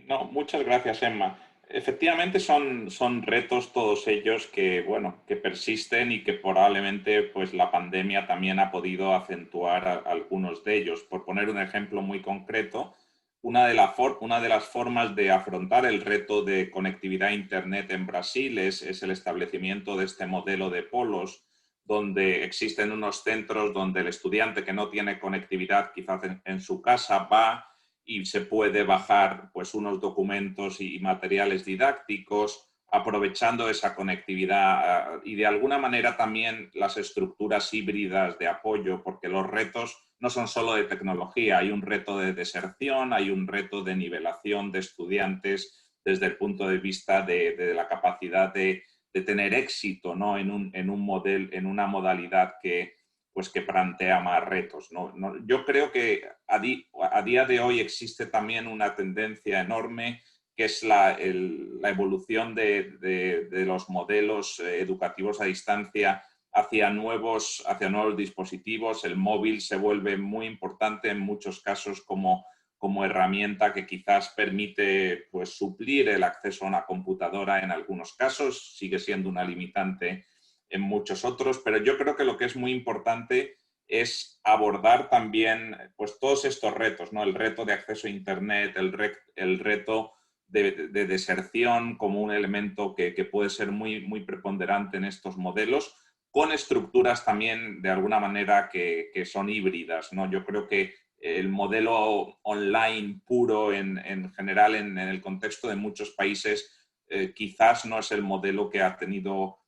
No, muchas gracias, Emma. Efectivamente son retos todos ellos que, bueno, que persisten y que probablemente pues, la pandemia también ha podido acentuar algunos de ellos. Por poner un ejemplo muy concreto, una de las formas de afrontar el reto de conectividad a Internet en Brasil es el establecimiento de este modelo de polos, donde existen unos centros donde el estudiante que no tiene conectividad quizás en su casa va y se puede bajar pues, unos documentos y materiales didácticos, aprovechando esa conectividad y de alguna manera también las estructuras híbridas de apoyo, porque los retos no son solo de tecnología, hay un reto de deserción, hay un reto de nivelación de estudiantes desde el punto de vista de la capacidad de tener éxito, ¿no? en una modalidad que plantea más retos, ¿no? Yo creo que a día de hoy existe también una tendencia enorme que es la evolución de los modelos educativos a distancia hacia nuevos dispositivos. El móvil se vuelve muy importante en muchos casos como herramienta que quizás permite pues, suplir el acceso a una computadora en algunos casos, sigue siendo una limitante en muchos otros, pero yo creo que lo que es muy importante es abordar también pues, todos estos retos, ¿no? El reto de acceso a Internet, el reto de deserción como un elemento que puede ser muy preponderante en estos modelos, con estructuras también de alguna manera que son híbridas, ¿no? Yo creo que el modelo online puro en general en el contexto de muchos países quizás no es el modelo que ha tenido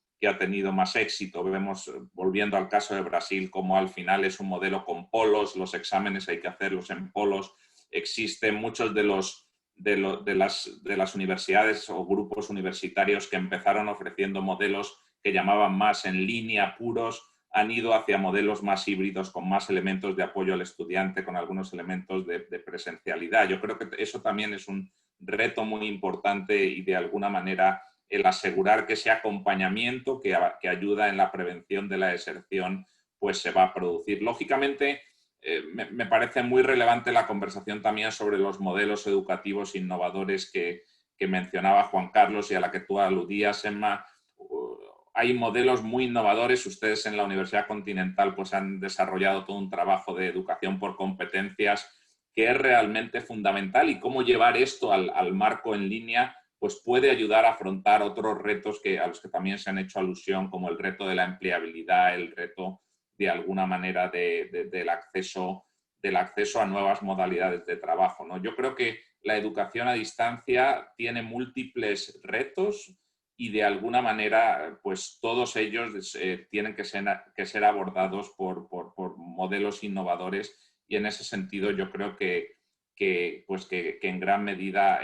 más éxito. Vemos, volviendo al caso de Brasil, como al final es un modelo con polos, los exámenes hay que hacerlos en polos. Existen muchos de las universidades o grupos universitarios que empezaron ofreciendo modelos que llamaban más en línea, puros, han ido hacia modelos más híbridos, con más elementos de apoyo al estudiante, con algunos elementos de presencialidad. Yo creo que eso también es un reto muy importante y de alguna manera el asegurar que ese acompañamiento que ayuda en la prevención de la deserción pues se va a producir. Lógicamente, me parece muy relevante la conversación también sobre los modelos educativos innovadores que mencionaba Juan Carlos y a la que tú aludías, Emma. Hay modelos muy innovadores. Ustedes en la Universidad Continental pues han desarrollado todo un trabajo de educación por competencias que es realmente fundamental, y cómo llevar esto al marco en línea pues puede ayudar a afrontar otros retos a los que también se han hecho alusión, como el reto de la empleabilidad, el reto de alguna manera del acceso a nuevas modalidades de trabajo, ¿no? Yo creo que la educación a distancia tiene múltiples retos y de alguna manera pues todos ellos tienen que ser abordados por modelos innovadores, y en ese sentido yo creo que en gran medida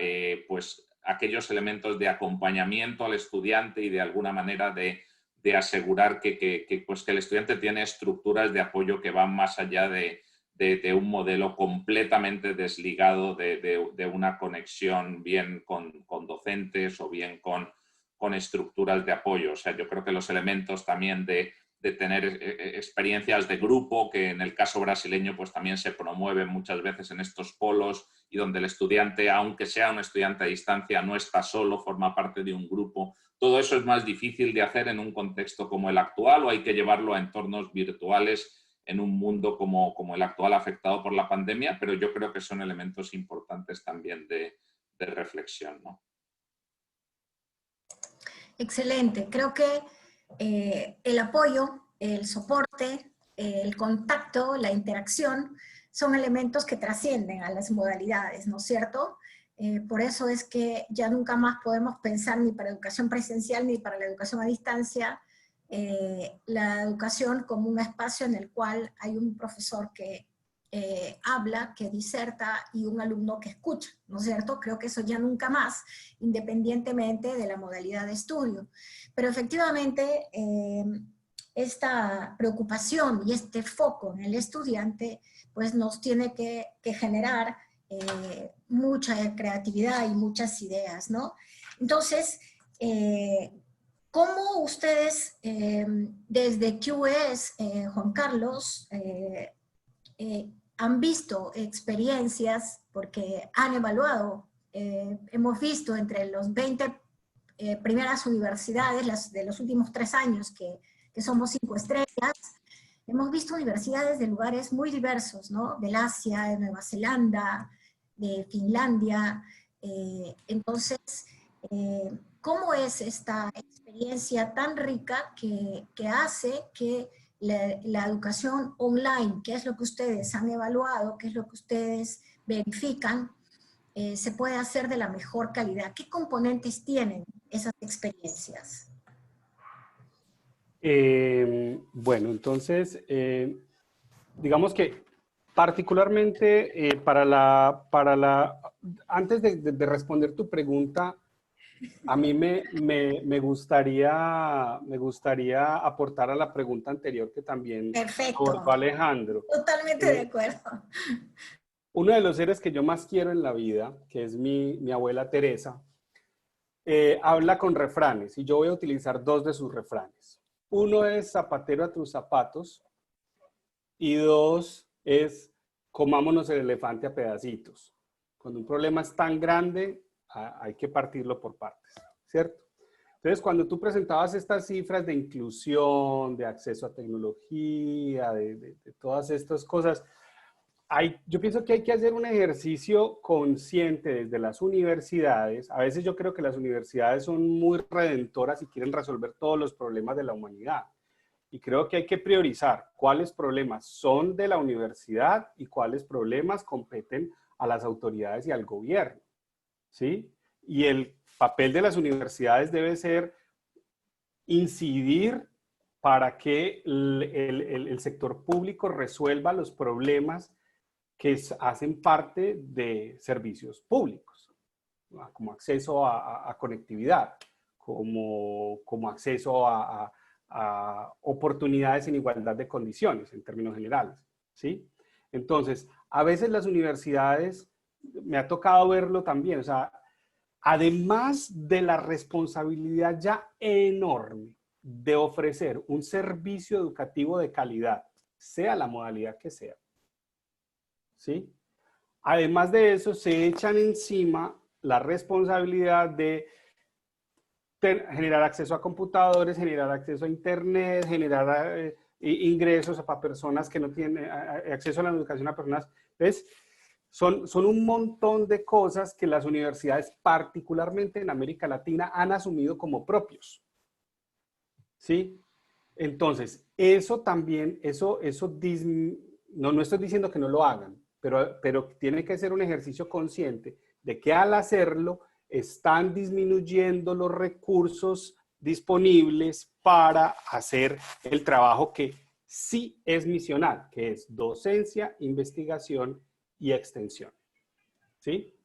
pues aquellos elementos de acompañamiento al estudiante y de alguna manera de asegurar que el estudiante tiene estructuras de apoyo que van más allá de un modelo completamente desligado de una conexión bien con docentes o bien con estructuras de apoyo. O sea, yo creo que los elementos también de tener experiencias de grupo, que en el caso brasileño pues también se promueven muchas veces en estos polos, y donde el estudiante, aunque sea un estudiante a distancia, no está solo, forma parte de un grupo. Todo eso es más difícil de hacer en un contexto como el actual, o hay que llevarlo a entornos virtuales en un mundo como el actual afectado por la pandemia, pero yo creo que son elementos importantes también de reflexión, ¿no? Excelente. Creo que el apoyo, el soporte, el contacto, la interacción son elementos que trascienden a las modalidades, ¿no es cierto? Por eso es que ya nunca más podemos pensar ni para educación presencial ni para la educación a distancia la educación como un espacio en el cual hay un profesor que habla, que diserta, y un alumno que escucha, ¿no es cierto? Creo que eso ya nunca más, independientemente de la modalidad de estudio. Pero efectivamente, esta preocupación y este foco en el estudiante, pues nos tiene que generar mucha creatividad y muchas ideas, ¿no? Entonces, ¿cómo ustedes, desde QS, Juan Carlos, han visto experiencias, porque han evaluado, hemos visto entre los 20 primeras universidades de los últimos 3 años, que somos 5 estrellas, hemos visto universidades de lugares muy diversos, ¿no? Del Asia, de Nueva Zelanda, de Finlandia. Entonces, ¿cómo es esta experiencia tan rica que hace que la educación online, qué es lo que ustedes han evaluado, qué es lo que ustedes verifican, se puede hacer de la mejor calidad? ¿Qué componentes tienen esas experiencias? Bueno, entonces, digamos que particularmente antes de responder tu pregunta, a mí me gustaría aportar a la pregunta anterior que también abordó Alejandro. Totalmente de acuerdo. Uno de los seres que yo más quiero en la vida, que es mi abuela Teresa, habla con refranes, y yo voy a utilizar 2 de sus refranes. Uno es zapatero a tus zapatos, y 2 es comámonos el elefante a pedacitos. Cuando un problema es tan grande, hay que partirlo por partes, ¿cierto? Entonces, cuando tú presentabas estas cifras de inclusión, de acceso a tecnología, de todas estas cosas, yo pienso que hay que hacer un ejercicio consciente desde las universidades. A veces yo creo que las universidades son muy redentoras y quieren resolver todos los problemas de la humanidad. Y creo que hay que priorizar cuáles problemas son de la universidad y cuáles problemas competen a las autoridades y al gobierno, ¿sí? Y el papel de las universidades debe ser incidir para que el sector público resuelva los problemas que hacen parte de servicios públicos, ¿no? Como acceso a conectividad, como acceso a oportunidades en igualdad de condiciones, en términos generales, ¿sí? Entonces, a veces las universidades, me ha tocado verlo también, o sea, además de la responsabilidad ya enorme de ofrecer un servicio educativo de calidad, sea la modalidad que sea, ¿sí? Además de eso, se echan encima la responsabilidad de generar acceso a computadores, generar acceso a internet, generar ingresos para personas que no tienen acceso a la educación a personas. Entonces, son un montón de cosas que las universidades, particularmente en América Latina, han asumido como propios. ¿Sí? Entonces, eso también, no estoy diciendo que no lo hagan, pero tiene que ser un ejercicio consciente de que al hacerlo están disminuyendo los recursos disponibles para hacer el trabajo que sí es misional, que es docencia, investigación y extensión. ¿Sí?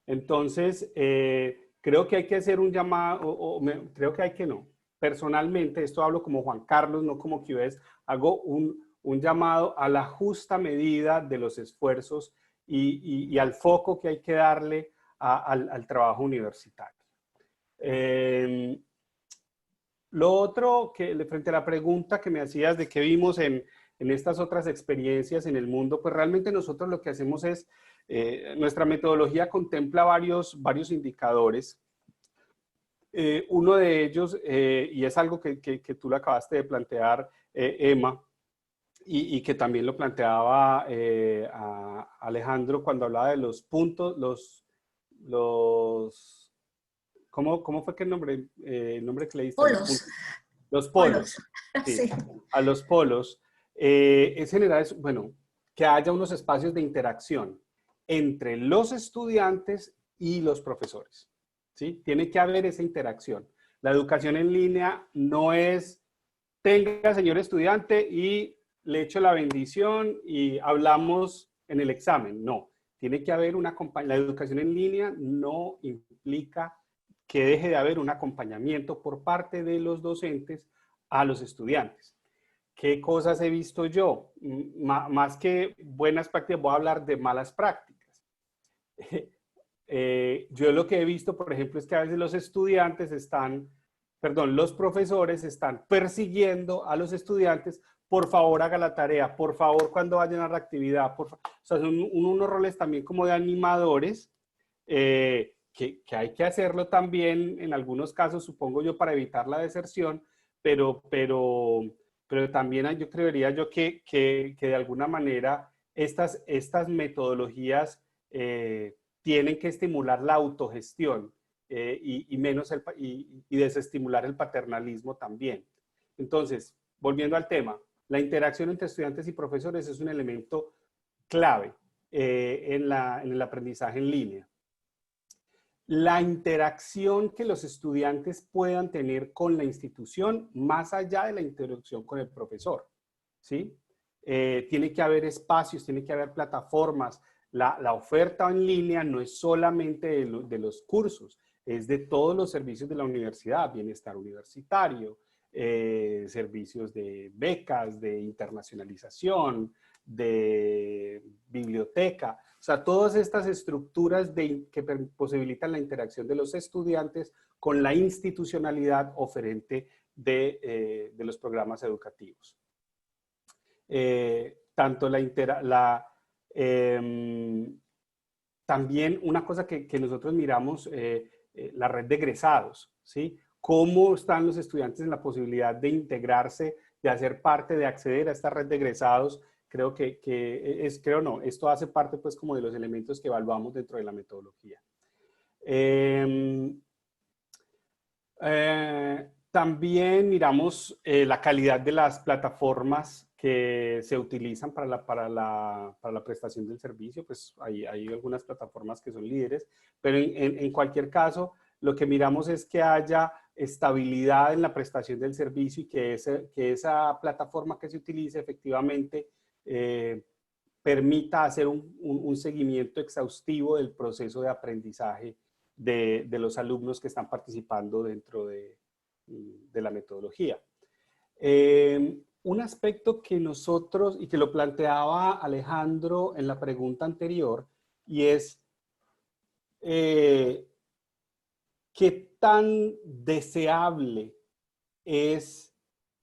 Entonces, creo que hay que hacer un llamado, creo que hay que no. Personalmente, esto hablo como Juan Carlos, no como QS, hago un llamado a la justa medida de los esfuerzos y al foco que hay que darle al trabajo universitario. Lo otro, frente a la pregunta que me hacías de qué vimos en estas otras experiencias en el mundo, pues realmente nosotros lo que hacemos es, nuestra metodología contempla varios indicadores. Uno de ellos, y es algo que tú le acabaste de plantear, Emma, y que también lo planteaba a Alejandro cuando hablaba de los puntos, ¿cómo fue que el nombre que le diste? Polos. Los polos. Sí, Sí. a los polos. Es generar, bueno, que haya unos espacios de interacción entre los estudiantes y los profesores. ¿Sí? Tiene que haber esa interacción. La educación en línea no es, tenga, señor estudiante, y le echo la bendición y hablamos en el examen. No, tiene que haber la educación en línea no implica que deje de haber un acompañamiento por parte de los docentes a los estudiantes. ¿Qué cosas he visto yo? Más que buenas prácticas, voy a hablar de malas prácticas. Yo lo que he visto, por ejemplo, es que a veces los profesores están persiguiendo a los estudiantes, por favor haga la tarea, por favor cuando vayan a la actividad, o sea, son unos roles también como de animadores, que hay que hacerlo también en algunos casos, supongo yo, para evitar la deserción, pero también yo creería yo que de alguna manera estas metodologías tienen que estimular la autogestión y desestimular el paternalismo también. Entonces, volviendo al tema, la interacción entre estudiantes y profesores es un elemento clave en el aprendizaje en línea. La interacción que los estudiantes puedan tener con la institución, más allá de la interacción con el profesor, ¿sí? Tiene que haber espacios, tiene que haber plataformas. La oferta en línea no es solamente de los cursos, es de todos los servicios de la universidad, bienestar universitario, servicios de becas, de internacionalización, de biblioteca. O sea, todas estas estructuras que posibilitan la interacción de los estudiantes con la institucionalidad oferente de los programas educativos. También una cosa que nosotros miramos, la red de egresados, ¿sí? ¿Cómo están los estudiantes en la posibilidad de integrarse, de hacer parte, de acceder a esta red de egresados? Creo esto hace parte pues como de los elementos que evaluamos dentro de la metodología. También miramos la calidad de las plataformas que se utilizan para la prestación del servicio. Pues hay algunas plataformas que son líderes, pero en cualquier caso, lo que miramos es que haya estabilidad en la prestación del servicio y que esa plataforma que se utilice efectivamente permita hacer un seguimiento exhaustivo del proceso de aprendizaje de los alumnos que están participando dentro de la metodología. Un aspecto que nosotros, y que lo planteaba Alejandro en la pregunta anterior, y es qué tan deseable es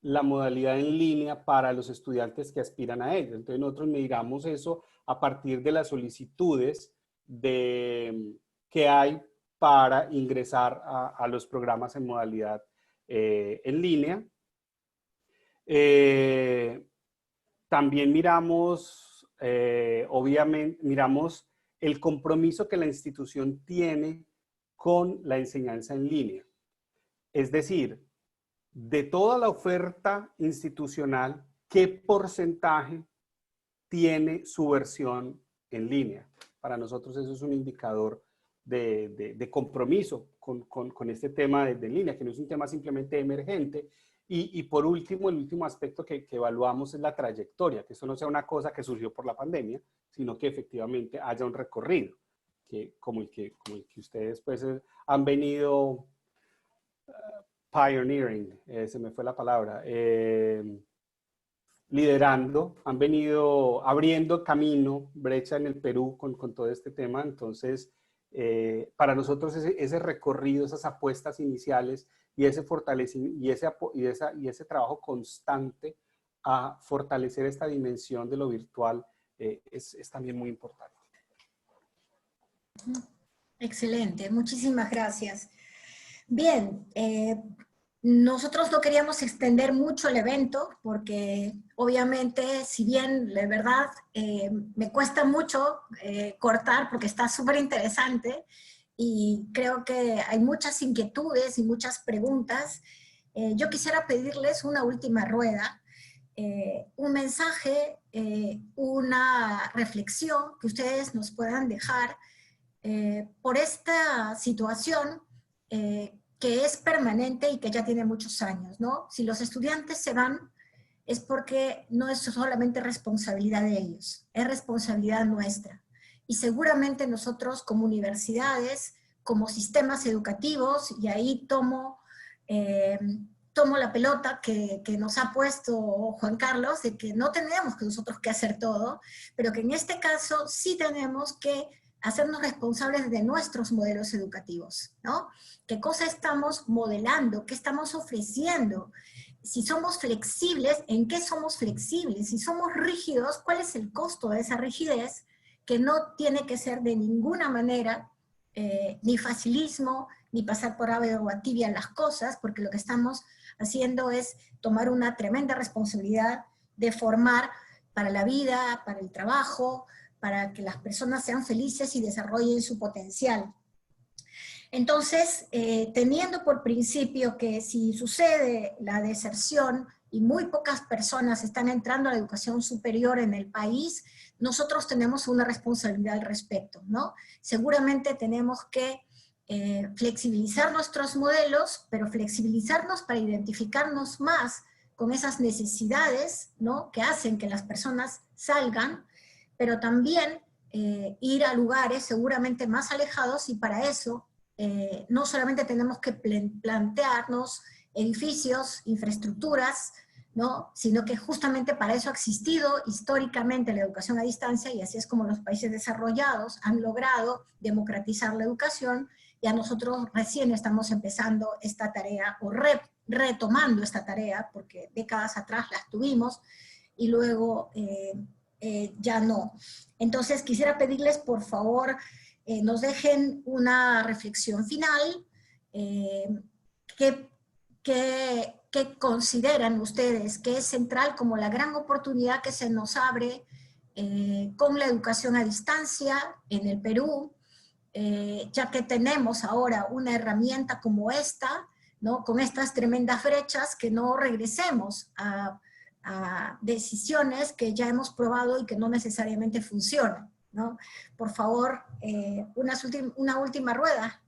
la modalidad en línea para los estudiantes que aspiran a ella. Entonces nosotros miramos eso a partir de las solicitudes que hay para ingresar a los programas en modalidad en línea. También miramos, obviamente, miramos el compromiso que la institución tiene con la enseñanza en línea. Es decir, de toda la oferta institucional, ¿qué porcentaje tiene su versión en línea? Para nosotros eso es un indicador de compromiso con este tema de línea, que no es un tema simplemente emergente. Y por último, el último aspecto que evaluamos es la trayectoria, que eso no sea una cosa que surgió por la pandemia, sino que efectivamente haya un recorrido, como el que ustedes pues han venido pioneering, se me fue la palabra, liderando, han venido abriendo camino, brecha en el Perú con todo este tema. Entonces, para nosotros ese recorrido, esas apuestas iniciales y ese fortalecimiento y ese trabajo constante a fortalecer esta dimensión de lo virtual es también muy importante. Excelente, muchísimas gracias. Bien, nosotros no queríamos extender mucho el evento porque obviamente, si bien de verdad me cuesta mucho cortar porque está súper interesante y creo que hay muchas inquietudes y muchas preguntas, yo quisiera pedirles una última rueda, un mensaje, una reflexión que ustedes nos puedan dejar por esta situación que es permanente y que ya tiene muchos años, ¿no? Si los estudiantes se van, es porque no es solamente responsabilidad de ellos, es responsabilidad nuestra. Y seguramente nosotros como universidades, como sistemas educativos, y ahí tomo la pelota que nos ha puesto Juan Carlos, de que no tenemos que nosotros que hacer todo, pero que en este caso sí tenemos que hacernos responsables de nuestros modelos educativos, ¿no? ¿Qué cosa estamos modelando? ¿Qué estamos ofreciendo? Si somos flexibles, ¿en qué somos flexibles? Si somos rígidos, ¿cuál es el costo de esa rigidez? Que no tiene que ser de ninguna manera ni facilismo, ni pasar por agua tibia las cosas, porque lo que estamos haciendo es tomar una tremenda responsabilidad de formar para la vida, para el trabajo, para que las personas sean felices y desarrollen su potencial. Entonces, teniendo por principio que si sucede la deserción y muy pocas personas están entrando a la educación superior en el país, nosotros tenemos una responsabilidad al respecto, ¿no? Seguramente tenemos que flexibilizar nuestros modelos, pero flexibilizarnos para identificarnos más con esas necesidades, ¿no?, que hacen que las personas salgan, pero también ir a lugares seguramente más alejados, y para eso no solamente tenemos que plantearnos edificios, infraestructuras, ¿no?, sino que justamente para eso ha existido históricamente la educación a distancia, y así es como los países desarrollados han logrado democratizar la educación, y a nosotros recién estamos empezando esta tarea, o retomando esta tarea, porque décadas atrás las tuvimos, y luego ya no. Entonces quisiera pedirles, por favor, nos dejen una reflexión final. ¿Qué consideran ustedes que es central como la gran oportunidad que se nos abre con la educación a distancia en el Perú, ya que tenemos ahora una herramienta como esta, ¿no?, con estas tremendas brechas, que no regresemos a decisiones que ya hemos probado y que no necesariamente funcionan, ¿no? Por favor, una última rueda.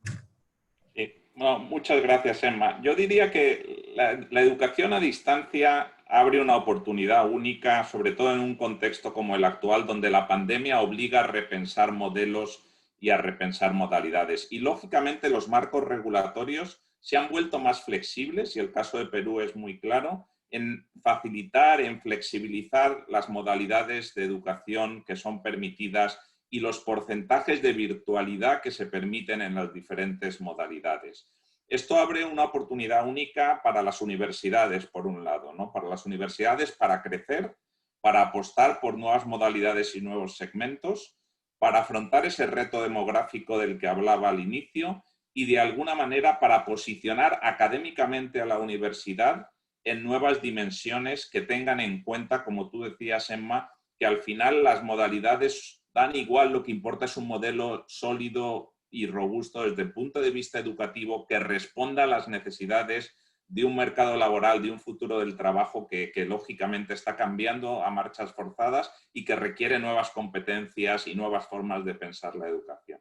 Sí. No, muchas gracias, Emma. Yo diría que la educación a distancia abre una oportunidad única, sobre todo en un contexto como el actual, donde la pandemia obliga a repensar modelos y a repensar modalidades. Y, lógicamente, los marcos regulatorios se han vuelto más flexibles, y el caso de Perú es muy claro, en facilitar, en flexibilizar las modalidades de educación que son permitidas y los porcentajes de virtualidad que se permiten en las diferentes modalidades. Esto abre una oportunidad única para las universidades, por un lado, ¿no? Para las universidades para crecer, para apostar por nuevas modalidades y nuevos segmentos, para afrontar ese reto demográfico del que hablaba al inicio y de alguna manera para posicionar académicamente a la universidad en nuevas dimensiones que tengan en cuenta, como tú decías, Emma, que al final las modalidades dan igual, lo que importa es un modelo sólido y robusto desde el punto de vista educativo que responda a las necesidades de un mercado laboral, de un futuro del trabajo que lógicamente está cambiando a marchas forzadas y que requiere nuevas competencias y nuevas formas de pensar la educación.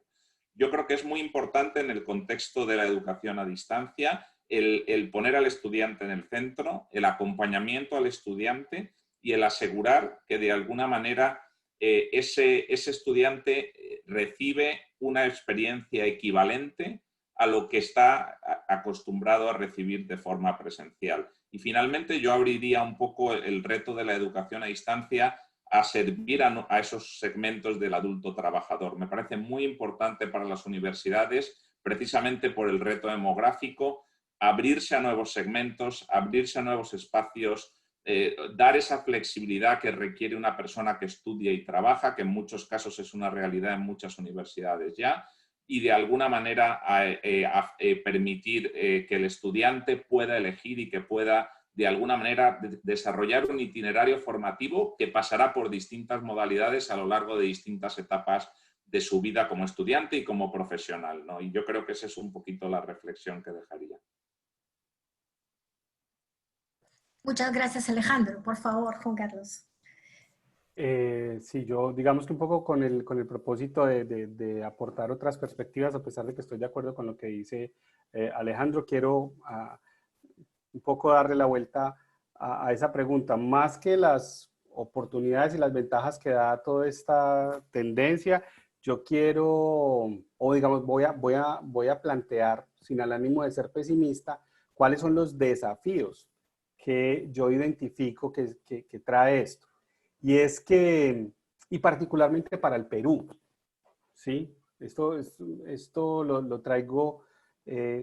Yo creo que es muy importante en el contexto de la educación a distancia el poner al estudiante en el centro, el acompañamiento al estudiante y el asegurar que de alguna manera ese estudiante recibe una experiencia equivalente a lo que está acostumbrado a recibir de forma presencial. Y finalmente yo abriría un poco el reto de la educación a distancia a servir a esos segmentos del adulto trabajador. Me parece muy importante para las universidades, precisamente por el reto demográfico, abrirse a nuevos segmentos, abrirse a nuevos espacios, dar esa flexibilidad que requiere una persona que estudia y trabaja, que en muchos casos es una realidad en muchas universidades ya, y de alguna manera permitir que el estudiante pueda elegir y que pueda de alguna manera desarrollar un itinerario formativo que pasará por distintas modalidades a lo largo de distintas etapas de su vida como estudiante y como profesional, ¿no? Y yo creo que esa es un poquito la reflexión que dejaría. Muchas gracias, Alejandro. Por favor, Juan Carlos. Sí, yo digamos que un poco con el propósito de aportar otras perspectivas, a pesar de que estoy de acuerdo con lo que dice Alejandro, quiero un poco darle la vuelta a esa pregunta. Más que las oportunidades y las ventajas que da toda esta tendencia, yo quiero, o digamos, voy a plantear, sin el ánimo de ser pesimista, cuáles son los desafíos que yo identifico que trae esto. Y es que, y particularmente para el Perú, ¿sí? Esto lo traigo,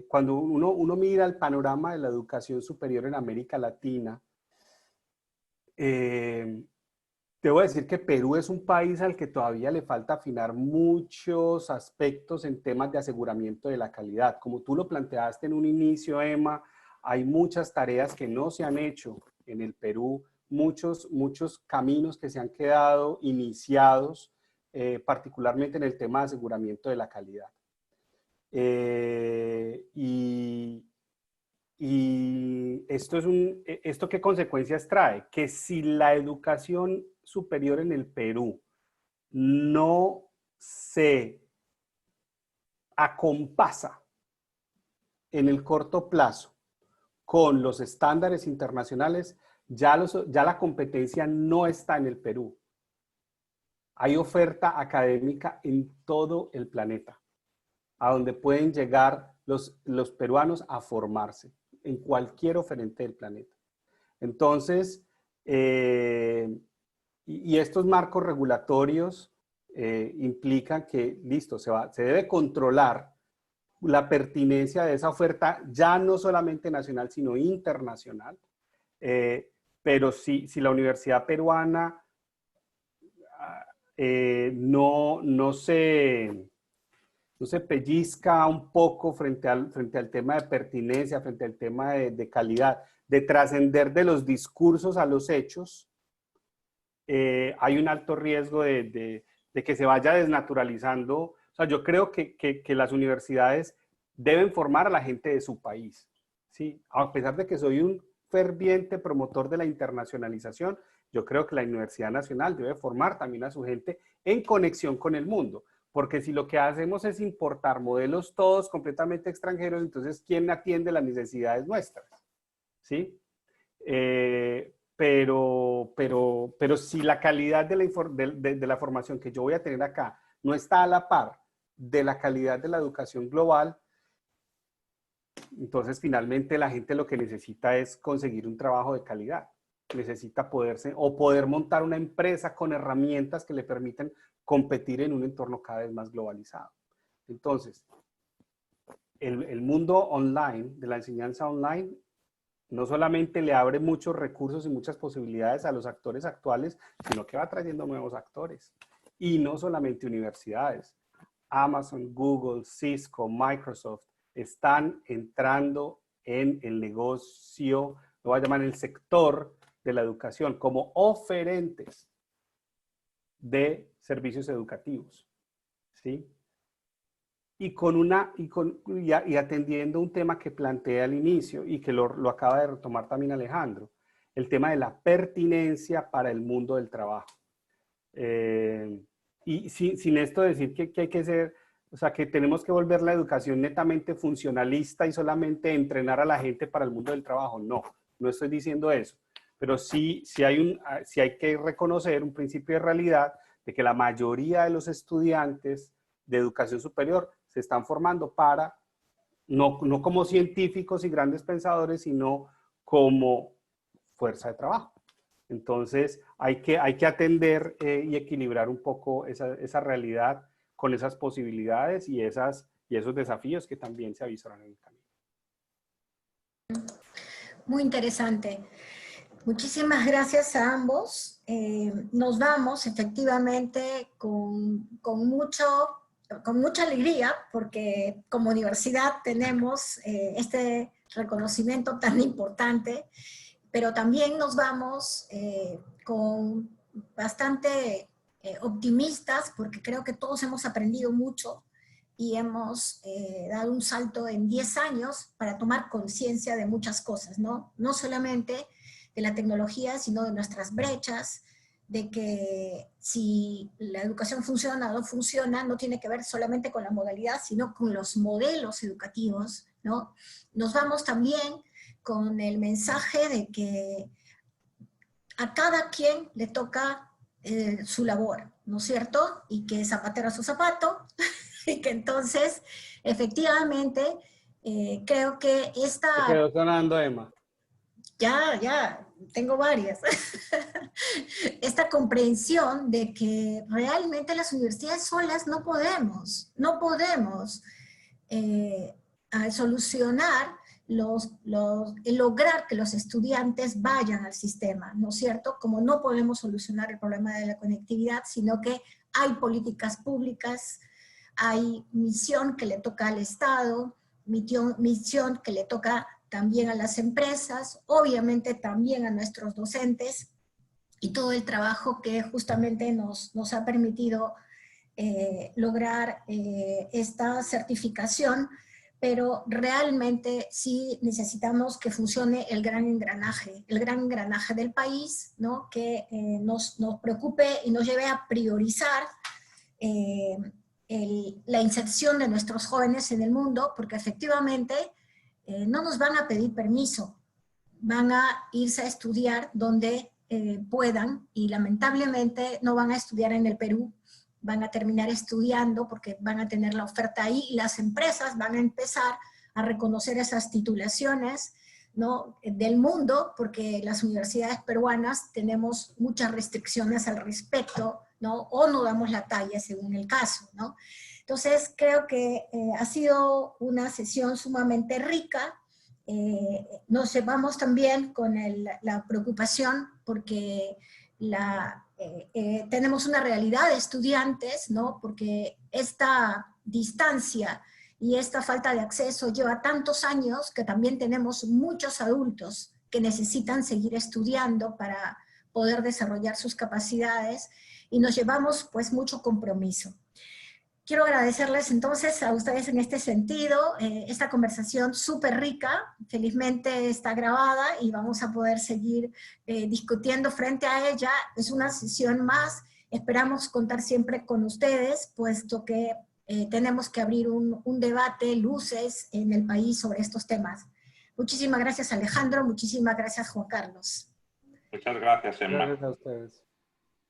cuando uno mira el panorama de la educación superior en América Latina, debo decir que Perú es un país al que todavía le falta afinar muchos aspectos en temas de aseguramiento de la calidad. Como tú lo planteaste en un inicio, Emma, hay muchas tareas que no se han hecho en el Perú, muchos caminos que se han quedado iniciados, particularmente en el tema de aseguramiento de la calidad. Y ¿esto qué consecuencias trae? Que si la educación superior en el Perú no se acompasa en el corto plazo con los estándares internacionales, ya la competencia no está en el Perú. Hay oferta académica en todo el planeta, a donde pueden llegar los peruanos a formarse, en cualquier oferente del planeta. Entonces, y estos marcos regulatorios implican que, listo, se debe controlar la pertinencia de esa oferta, ya no solamente nacional, sino internacional. Pero si la universidad peruana no se pellizca un poco frente al tema de pertinencia, frente al tema de calidad, de trascender de los discursos a los hechos, hay un alto riesgo de que se vaya desnaturalizando. O sea, yo creo que las universidades deben formar a la gente de su país, ¿sí? A pesar de que soy un ferviente promotor de la internacionalización, yo creo que la Universidad Nacional debe formar también a su gente en conexión con el mundo. Porque si lo que hacemos es importar modelos todos completamente extranjeros, entonces, ¿quién atiende las necesidades nuestras? ¿Sí? Pero si la calidad de la formación que yo voy a tener acá no está a la par de la calidad de la educación global, Entonces, finalmente, la gente lo que necesita es conseguir un trabajo de calidad. Necesita poder montar una empresa con herramientas que le permitan competir en un entorno cada vez más globalizado. Entonces, el mundo online, de la enseñanza online, no solamente le abre muchos recursos y muchas posibilidades a los actores actuales, sino que va trayendo nuevos actores. Y no solamente universidades. Amazon, Google, Cisco, Microsoft están entrando en el negocio, lo voy a llamar el sector de la educación, como oferentes de servicios educativos, ¿sí? Y atendiendo un tema que planteé al inicio y que lo acaba de retomar también Alejandro, el tema de la pertinencia para el mundo del trabajo. Y sin esto decir que hay que ser, o sea, que tenemos que volver la educación netamente funcionalista y solamente entrenar a la gente para el mundo del trabajo. No estoy diciendo eso. Pero sí hay que reconocer un principio de realidad de que la mayoría de los estudiantes de educación superior se están formando para, no como científicos y grandes pensadores, sino como fuerza de trabajo. Entonces, hay que atender y equilibrar un poco esa realidad con esas posibilidades y esos desafíos que también se avisoran en el camino. Muy interesante. Muchísimas gracias a ambos. Nos vamos efectivamente con mucha alegría, porque como universidad tenemos este reconocimiento tan importante, pero también nos vamos con bastante optimistas, porque creo que todos hemos aprendido mucho y hemos dado un salto en 10 años para tomar conciencia de muchas cosas, ¿no? No solamente de la tecnología, sino de nuestras brechas, de que si la educación funciona o no funciona, no tiene que ver solamente con la modalidad, sino con los modelos educativos, ¿no? Nos vamos también con el mensaje de que a cada quien le toca su labor, ¿no es cierto? Y que zapatero a su zapato, y que entonces, efectivamente, creo que esta... ¿Te quedó sonando, Emma? Ya, tengo varias. Esta comprensión de que realmente las universidades solas no podemos solucionar lograr que los estudiantes vayan al sistema, ¿no es cierto? Como no podemos solucionar el problema de la conectividad, sino que hay políticas públicas, hay misión que le toca al Estado, misión que le toca también a las empresas, obviamente también a nuestros docentes, y todo el trabajo que justamente nos ha permitido lograr esta certificación, pero realmente sí necesitamos que funcione el gran engranaje del país, ¿no? Que nos preocupe y nos lleve a priorizar la inserción de nuestros jóvenes en el mundo, porque efectivamente no nos van a pedir permiso, van a irse a estudiar donde puedan, y lamentablemente no van a estudiar en el Perú, van a terminar estudiando porque van a tener la oferta ahí, y las empresas van a empezar a reconocer esas titulaciones, ¿no?, del mundo, porque las universidades peruanas tenemos muchas restricciones al respecto, ¿no?, o no damos la talla según el caso, ¿no? Entonces creo que ha sido una sesión sumamente rica. Nos llevamos también con la preocupación porque tenemos una realidad de estudiantes, ¿no? Porque esta distancia y esta falta de acceso lleva tantos años que también tenemos muchos adultos que necesitan seguir estudiando para poder desarrollar sus capacidades, y nos llevamos pues mucho compromiso. Quiero agradecerles entonces a ustedes en este sentido, esta conversación súper rica, felizmente está grabada y vamos a poder seguir discutiendo frente a ella. Es una sesión más, esperamos contar siempre con ustedes, puesto que tenemos que abrir un debate, luces en el país sobre estos temas. Muchísimas gracias, Alejandro, muchísimas gracias, Juan Carlos. Muchas gracias, Emma. Gracias a ustedes.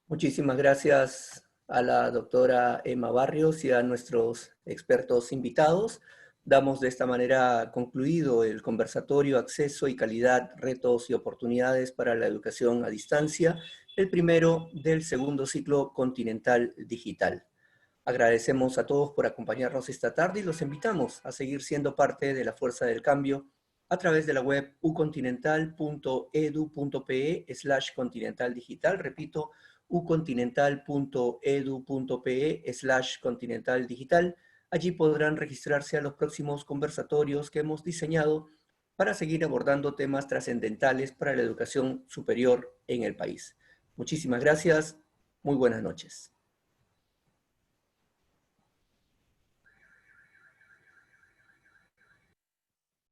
Muchísimas gracias a la doctora Emma Barrios y a nuestros expertos invitados. Damos de esta manera concluido el conversatorio Acceso y Calidad, Retos y Oportunidades para la Educación a Distancia, el primero del segundo ciclo continental digital. Agradecemos a todos por acompañarnos esta tarde y los invitamos a seguir siendo parte de la Fuerza del Cambio a través de la web ucontinental.edu.pe/continentaldigital. Repito, ucontinental.edu.pe/continentaldigital. Allí podrán registrarse a los próximos conversatorios que hemos diseñado para seguir abordando temas trascendentales para la educación superior en el país. Muchísimas gracias. Muy buenas noches.